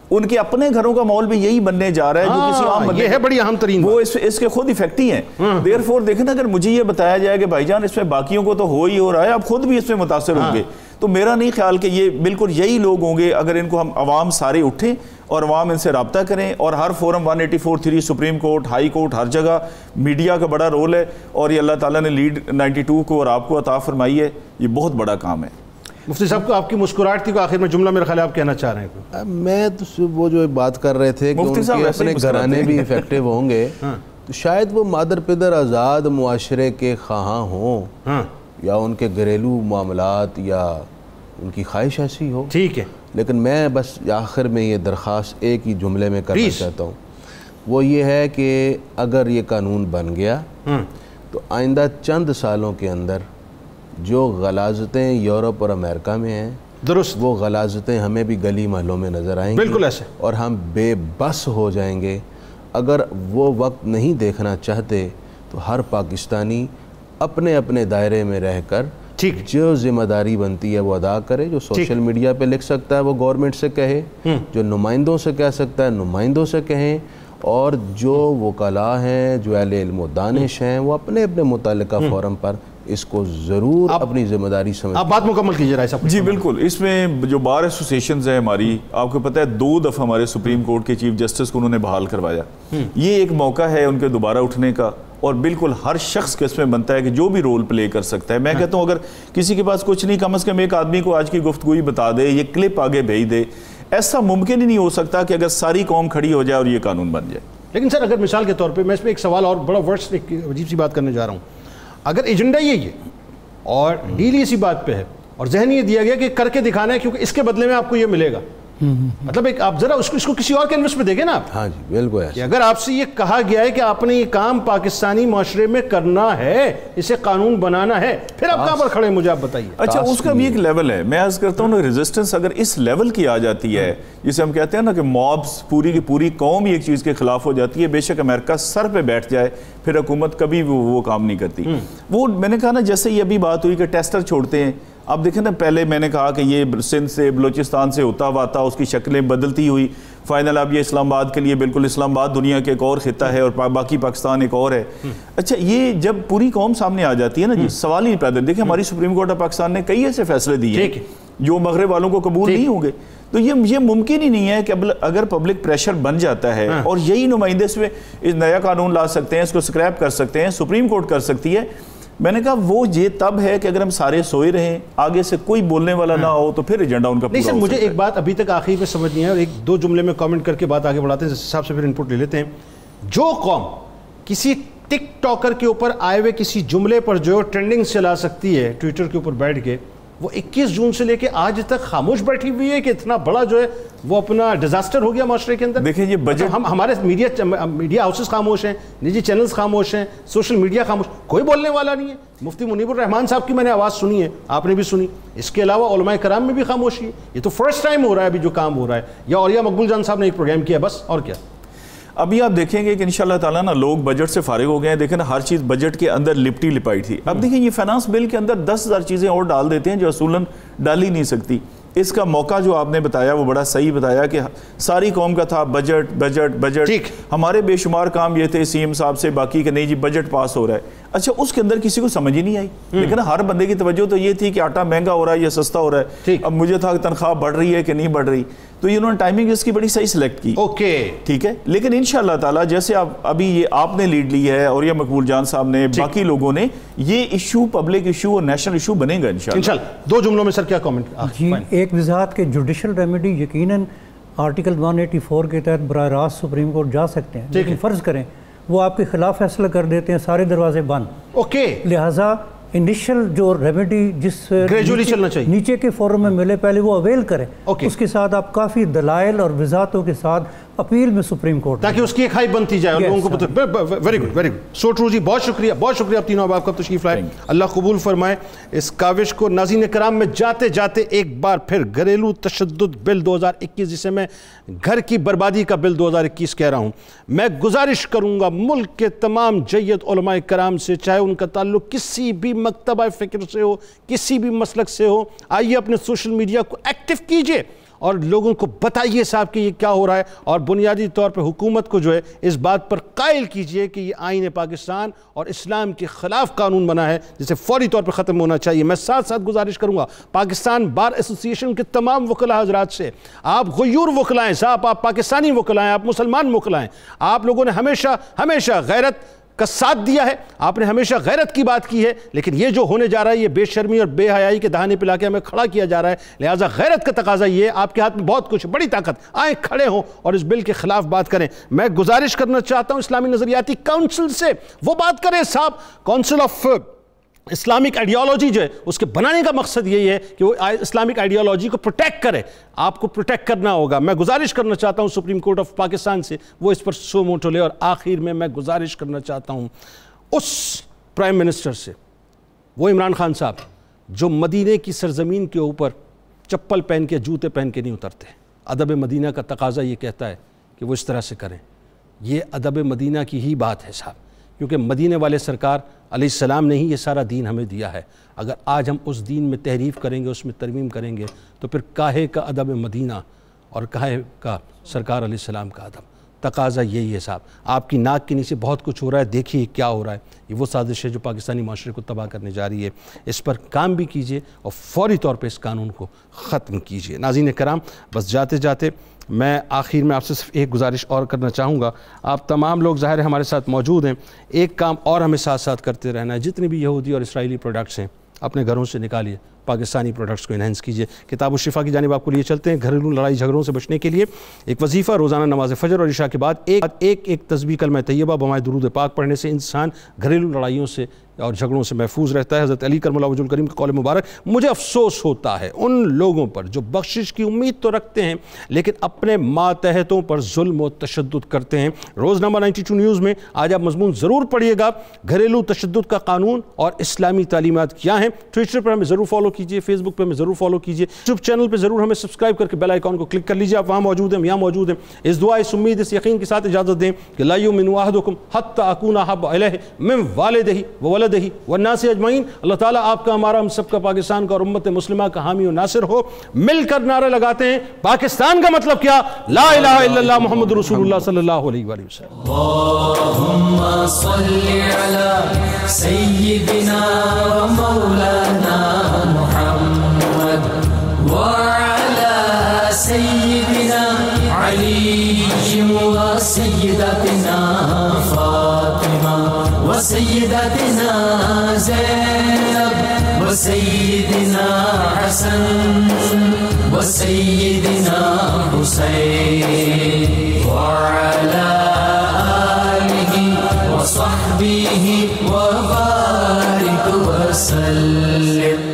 ان کے اپنے گھروں کا ماحول بھی یہی بننے جا رہا ہے جو کسی عام بندے، یہ ہے بڑی اہم ترین، وہ اس کے خود افیکٹی ہیں۔ دیئرفور دیکھیں نا، اگر مجھے یہ بتایا جائے کہ بھائی جان اس میں باقیوں کو تو ہو رہا ہے، آپ خود بھی اس میں متاثر ہوں گے، تو میرا نہیں خیال کہ یہ بالکل یہی لوگ ہوں گے اگر ان کو ہم عوام سارے اٹھیں اور عوام ان سے رابطہ کریں، اور ہر forum 184(3) supreme court, high court, ہر جگہ میڈیا کا بڑا رول ہے، اور یہ اللہ تعالیٰ نے لیڈ 92 کو اور آپ کو عطا فرمائی ہے، یہ بہت بڑا کام ہے۔ مفتی صاحب کو آپ کی مسکراہٹ تھی کو آخر میں جملہ میرے خیال آپ کہنا چاہ رہے ہیں؟ میں تو وہ جو بات کر رہے تھے کہ ان کے اپنے گھرانے بھی افیکٹو ہوں گے، تو شاید وہ مادر پدر آزاد معاشرے کے خواہاں ہوں، یا ان کے گھریلو معاملات یا ان کی خواہش ایسی ہو، ٹھیک ہے، لیکن میں بس آخر میں یہ درخواست ایک ہی جملے میں کرنا چاہتا ہوں، وہ یہ ہے کہ اگر یہ قانون بن گیا تو آئندہ چند سالوں کے اندر جو غلاظتیں یورپ اور امریکہ میں ہیں، درست، وہ غلاظتیں ہمیں بھی گلی محلوں میں نظر آئیں گی، بالکل ایسے، اور ہم بے بس ہو جائیں گے۔ اگر وہ وقت نہیں دیکھنا چاہتے تو ہر پاکستانی اپنے اپنے دائرے میں رہ کر جو ذمہ داری بنتی ہے وہ ادا کرے، جو سوشل میڈیا پہ لکھ سکتا ہے وہ گورنمنٹ سے کہے، جو نمائندوں سے کہہ سکتا ہے نمائندوں سے کہیں، اور جو وکلاء ہیں، جو اہل علم و دانش ہیں، وہ اپنے اپنے متعلقہ فورم پر اس کو ضرور اپنی ذمہ داری سمجھیں۔ آپ بات مکمل کیجئے رائے صاحب۔ جی بالکل، اس میں جو بار ایسوسیشنز ہیں ہماری، آپ کو پتہ ہے 2 دفعہ ہمارے سپریم کورٹ کے چیف جسٹس کو انہوں نے بحال کروایا، یہ ایک موقع ہے ان کے دوبارہ اٹھنے کا، اور بالکل ہر شخص کے اس میں بنتا ہے کہ جو بھی رول پلے کر سکتا ہے۔ میں کہتا ہوں اگر کسی کے پاس کچھ نہیں، کم از کم ایک آدمی کو آج کی گفتگو بتا دے، یہ کلپ آگے بھیج دے، ایسا ممکن ہی نہیں ہو سکتا کہ اگر ساری قوم کھڑی ہو جائے اور یہ قانون بن جائے۔ لیکن سر اگر مثال کے طور پہ میں اس میں ایک سوال اور بڑا ورس ایک عجیب سی بات کرنے جا رہا ہوں، اگر ایجنڈا یہی ہے اور ڈیل اسی بات پہ ہے اور ذہن یہ دیا گیا کہ کر کے دکھانا ہے کیونکہ اس کے بدلے میں آپ کو یہ ملے گا، مطلب ایک آپ ذرا اس کو کسی اور کینوس پہ دیکھیں نا آپ، ہاں جی بالکل ایسا، کہ اگر آپ سے یہ کہا گیا ہے کہ آپ نے یہ کام پاکستانی معاشرے میں کرنا ہے، اسے قانون بنانا ہے، پھر آپ کہاں پر کھڑے ہیں مجھے آپ بتائیے۔ اچھا اس کا بھی ایک لیول ہے، میں عرض کرتا ہوں نا، ریزسٹنس اگر اس لیول کی آ جاتی ہے، جسے ہم کہتے ہیں نا کہ مابس، پوری کی پوری قوم ایک چیز کے خلاف ہو جاتی ہے، بے شک امریکہ سر پہ بیٹھ جائے پھر حکومت کبھی وہ کام نہیں کرتی۔ وہ میں نے کہا نا، جیسے یہ ابھی بات ہوئی کہ ٹیسٹر چھوڑتے ہیں، اب دیکھیں نا، پہلے میں نے کہا کہ یہ سندھ سے بلوچستان سے ہوتا ہوا تھا، اس کی شکلیں بدلتی ہوئی، فائنل اب یہ اسلام آباد کے لیے بالکل اسلام آباد دنیا کے ایک اور خطہ ہے اور باقی پاکستان ایک اور ہے۔ اچھا یہ جب پوری قوم سامنے آ جاتی ہے نا جی، سوال ہی پیدا، دیکھیں ہماری سپریم کورٹ آف پاکستان نے کئی ایسے فیصلے دیے ہیں جو مغرب والوں کو قبول نہیں ہوں گے، تو یہ ممکن ہی نہیں ہے کہ اگر پبلک پریشر بن جاتا ہے اور یہی نمائندے اس میں نیا قانون لا سکتے ہیں، اس کو سکریپ کر سکتے ہیں، سپریم کورٹ کر سکتی ہے۔ میں نے کہا وہ یہ تب ہے کہ اگر ہم سارے سوئے رہیں، آگے سے کوئی بولنے والا نہ ہو، تو پھر ایجنڈا ان کا پورا ہو سکتا ہے۔ مجھے ایک بات ابھی تک آخری میں سمجھ نہیں ہے اور 1-2 جملے میں کامنٹ کر کے بات آگے بڑھاتے ہیں، اس حساب سے پھر انپٹ لے لیتے ہیں۔ جو قوم کسی ٹک ٹاکر کے اوپر آئے ہوئے کسی جملے پر جو ٹرینڈنگ چلا سکتی ہے ٹویٹر کے اوپر بیٹھ کے، وہ 21 جون سے لے کے آج تک خاموش بیٹھی ہوئی ہے کہ اتنا بڑا جو ہے وہ اپنا ڈیزاسٹر ہو گیا معاشرے کے اندر۔ دیکھیں یہ بجٹ، ہمارے میڈیا ہاؤسز خاموش ہیں، نجی چینلز خاموش ہیں، سوشل میڈیا خاموش، کوئی بولنے والا نہیں ہے۔ مفتی منیب الرحمان صاحب کی میں نے آواز سنی ہے، آپ نے بھی سنی، اس کے علاوہ علماء کرام میں بھی خاموشی ہے۔ یہ تو فرسٹ ٹائم ہو رہا ہے ابھی جو کام ہو رہا ہے، یا اولیاء مقبول جان صاحب نے ایک پروگرام کیا بس، اور کیا۔ ابھی آپ دیکھیں گے کہ انشاءاللہ تعالیٰ نا لوگ بجٹ سے فارغ ہو گئے ہیں، دیکھیں نا ہر چیز بجٹ کے اندر لپٹی لپائی تھی۔ اب دیکھیں یہ فائنانس بل کے اندر 10,000 چیزیں اور ڈال دیتے ہیں جو اصولاً ڈال ہی نہیں سکتی۔ اس کا موقع جو آپ نے بتایا وہ بڑا صحیح بتایا کہ ساری قوم کا تھا بجٹ بجٹ بجٹ، ہمارے بے شمار کام یہ تھے سی ایم صاحب سے باقی کہ نہیں جی بجٹ پاس ہو رہا ہے۔ اچھا اس کے اندر کسی کو سمجھ ہی نہیں آئی، لیکن ہر بندے کی توجہ تو یہ تھی کہ آٹا مہنگا ہو رہا ہے یا سستا ہو رہا ہے، اب مجھے تھا کہ تنخواہ بڑھ رہی ہے کہ نہیں بڑھ رہی، تو انہوں نے ٹائمنگ اس کی بڑی صحیح سلیکٹ کی. ٹھیک ہے، لیکن انشاءاللہ تعالی جیسے ابھی یہ آپ نے لیڈ لی ہے اور یہ مقبول جان صاحب نے، باقی لوگوں نے، یہ ایشو پبلک ایشو اور نیشنل ایشو بنے گا انشاءاللہ. 2 جملوں میں سر کیا کامنٹ؟ جی ایک وضاحت کہ جوڈیشل ریمیڈی یقیناً آرٹیکل 184 کے تحت براہ راست سپریم کورٹ جا سکتے ہیں، لیکن فرض کریں وہ آپ کے خلاف فیصلہ کر دیتے ہیں، سارے دروازے بند، لہٰذا انیشل جو ریمیڈی جس گریجولی چلنا چاہیے نیچے کے فورم میں ملے پہلے وہ اویل کریں، اس کے ساتھ آپ کافی دلائل اور وضاحتوں کے ساتھ اپیل میں سپریم کورٹ تاکہ اس کی ایک ہائی بنتی جائے اور لوگوں کو پتہ. Very good very good, so true جی، بہت شکریہ آپ تینوں آپ کا تشریف لائے، اللہ قبول فرمائے اس کاوش کو. ناظرین کرام میں جاتے جاتے ایک بار پھر گھریلو تشدد بل 2021 جسے میں گھر کی بربادی کا بل 2021 کہہ رہا ہوں، میں گزارش کروں گا ملک کے تمام جید علماء کرام سے، چاہے ان کا تعلق کسی بھی مکتبہ فکر سے ہو، کسی بھی مسلک سے ہو، آئیے اپنے سوشل میڈیا کو ایکٹیو کیجئے اور لوگوں کو بتائیے صاحب کہ یہ کیا ہو رہا ہے، اور بنیادی طور پہ حکومت کو جو ہے اس بات پر قائل کیجئے کہ یہ آئین پاکستان اور اسلام کے خلاف قانون بنا ہے جسے فوری طور پہ ختم ہونا چاہیے. میں ساتھ ساتھ گزارش کروں گا پاکستان بار ایسوسی ایشن کے تمام وکلاء حضرات سے، آپ غیور وکلاء ہیں صاحب، آپ پاکستانی وکلاء ہیں، آپ مسلمان وکلاء ہیں، آپ لوگوں نے ہمیشہ غیرت کا ساتھ دیا ہے، آپ نے ہمیشہ غیرت کی بات کی ہے، لیکن یہ جو ہونے جا رہا ہے یہ بے شرمی اور بے حیائی کے دہانے پہ لا کے ہمیں کھڑا کیا جا رہا ہے. لہٰذا غیرت کا تقاضا یہ ہے، آپ کے ہاتھ میں بہت کچھ بڑی طاقت، آئیں کھڑے ہوں اور اس بل کے خلاف بات کریں. میں گزارش کرنا چاہتا ہوں اسلامی نظریاتی کونسل سے، وہ بات کریں صاحب، کونسل آف اسلامک آئیڈیالوجی جو ہے اس کے بنانے کا مقصد یہی ہے کہ وہ اسلامک آئیڈیالوجی کو پروٹیکٹ کرے، آپ کو پروٹیکٹ کرنا ہوگا. میں گزارش کرنا چاہتا ہوں سپریم کورٹ آف پاکستان سے وہ اس پر سو موٹو لے. اور آخر میں گزارش کرنا چاہتا ہوں اس پرائم منسٹر سے، وہ عمران خان صاحب جو مدینے کی سرزمین کے اوپر چپل پہن کے جوتے پہن کے نہیں اترتے. ادب مدینہ کا تقاضا یہ کہتا ہے کہ وہ اس طرح سے کریں. یہ ادب مدینہ کی ہی بات ہے صاحب، کیونکہ مدینے والے سرکار علیہ السلام نے ہی یہ سارا دین ہمیں دیا ہے. اگر آج ہم اس دین میں تحریف کریں گے، اس میں ترمیم کریں گے، تو پھر کاہے کا ادب مدینہ اور کاہے کا سرکار علیہ السلام کا ادب. تقاضا یہی ہے صاحب. آپ کی ناک کے نیچے بہت کچھ ہو رہا ہے، دیکھیے کیا ہو رہا ہے. یہ وہ سازش ہے جو پاکستانی معاشرے کو تباہ کرنے جا رہی ہے. اس پر کام بھی کیجئے اور فوری طور پہ اس قانون کو ختم کیجئے. ناظرین کرام، بس جاتے جاتے میں آخر میں آپ سے صرف ایک گزارش اور کرنا چاہوں گا. آپ تمام لوگ ظاہر ہے ہمارے ساتھ موجود ہیں، ایک کام اور ہمیں ساتھ ساتھ کرتے رہنا ہے. جتنے بھی یہودی اور اسرائیلی پروڈکٹس ہیں اپنے گھروں سے نکالیے، پاکستانی پروڈکٹس کو انہینس کیجئے. کتاب الشفا کی جانب آپ کو لیے چلتے ہیں. گھریلو لڑائی جھگڑوں سے بچنے کے لیے ایک وظیفہ روزانہ نماز فجر اور عشاء کے بعد ایک تسبیح کلمہ طیبہ بمائے درود پاک پڑھنے سے انسان گھریلو لڑائیوں سے اور جھگڑوں سے محفوظ رہتا ہے. حضرت علی کرم اللہ وجہ الکریم کا قول مبارک. مجھے افسوس ہوتا ہے ان لوگوں پر جو بخشش کی امید تو رکھتے ہیں لیکن اپنے ماتحتوں پر ظلم و تشدد کرتے ہیں. روزنامہ 92 نیوز میں آج آپ مضمون ضرور پڑھیے گا، گھریلو تشدد کا قانون اور اسلامی تعلیمات کیا ہیں. ٹویٹر پر ہمیں ضرور فالو کیجئے، فیس بک پہ ہمیں ضرور فالو کیجئے، یوٹیوب چینل پہ ضرور ہمیں سبسکرائب کر کے بیل آئیکن کو کلک کر لیجئے. آپ وہاں موجود ہیں، ہم یہاں موجود ہیں. اس دعا، اس امید، اس یقین کے ساتھ اجازت دیں کہ لا یؤمن احدکم حتی اکون احب الیہ من والدہ وولدہ والناس اجمعین. اللہ تعالیٰ آپ کا، ہمارا، ہم سب کا، پاکستان کا اور امت مسلمہ کا حامی و ناصر ہو. مل کر نعرہ لگاتے ہیں پاکستان کا مطلب کیا؟ لا الہ الا اللہ محمد رسول اللہ صلی اللہ علیہ وآلہ وسلم. اللہم صلی علی سیدنا و مولانا محمد وعلی سیدنا علی و سیدتنا فاطمہ و سیدتنا زینب و سیدنا حسن و سیدنا حسین وعلی آلہ و صحبہ و بارک وسلم.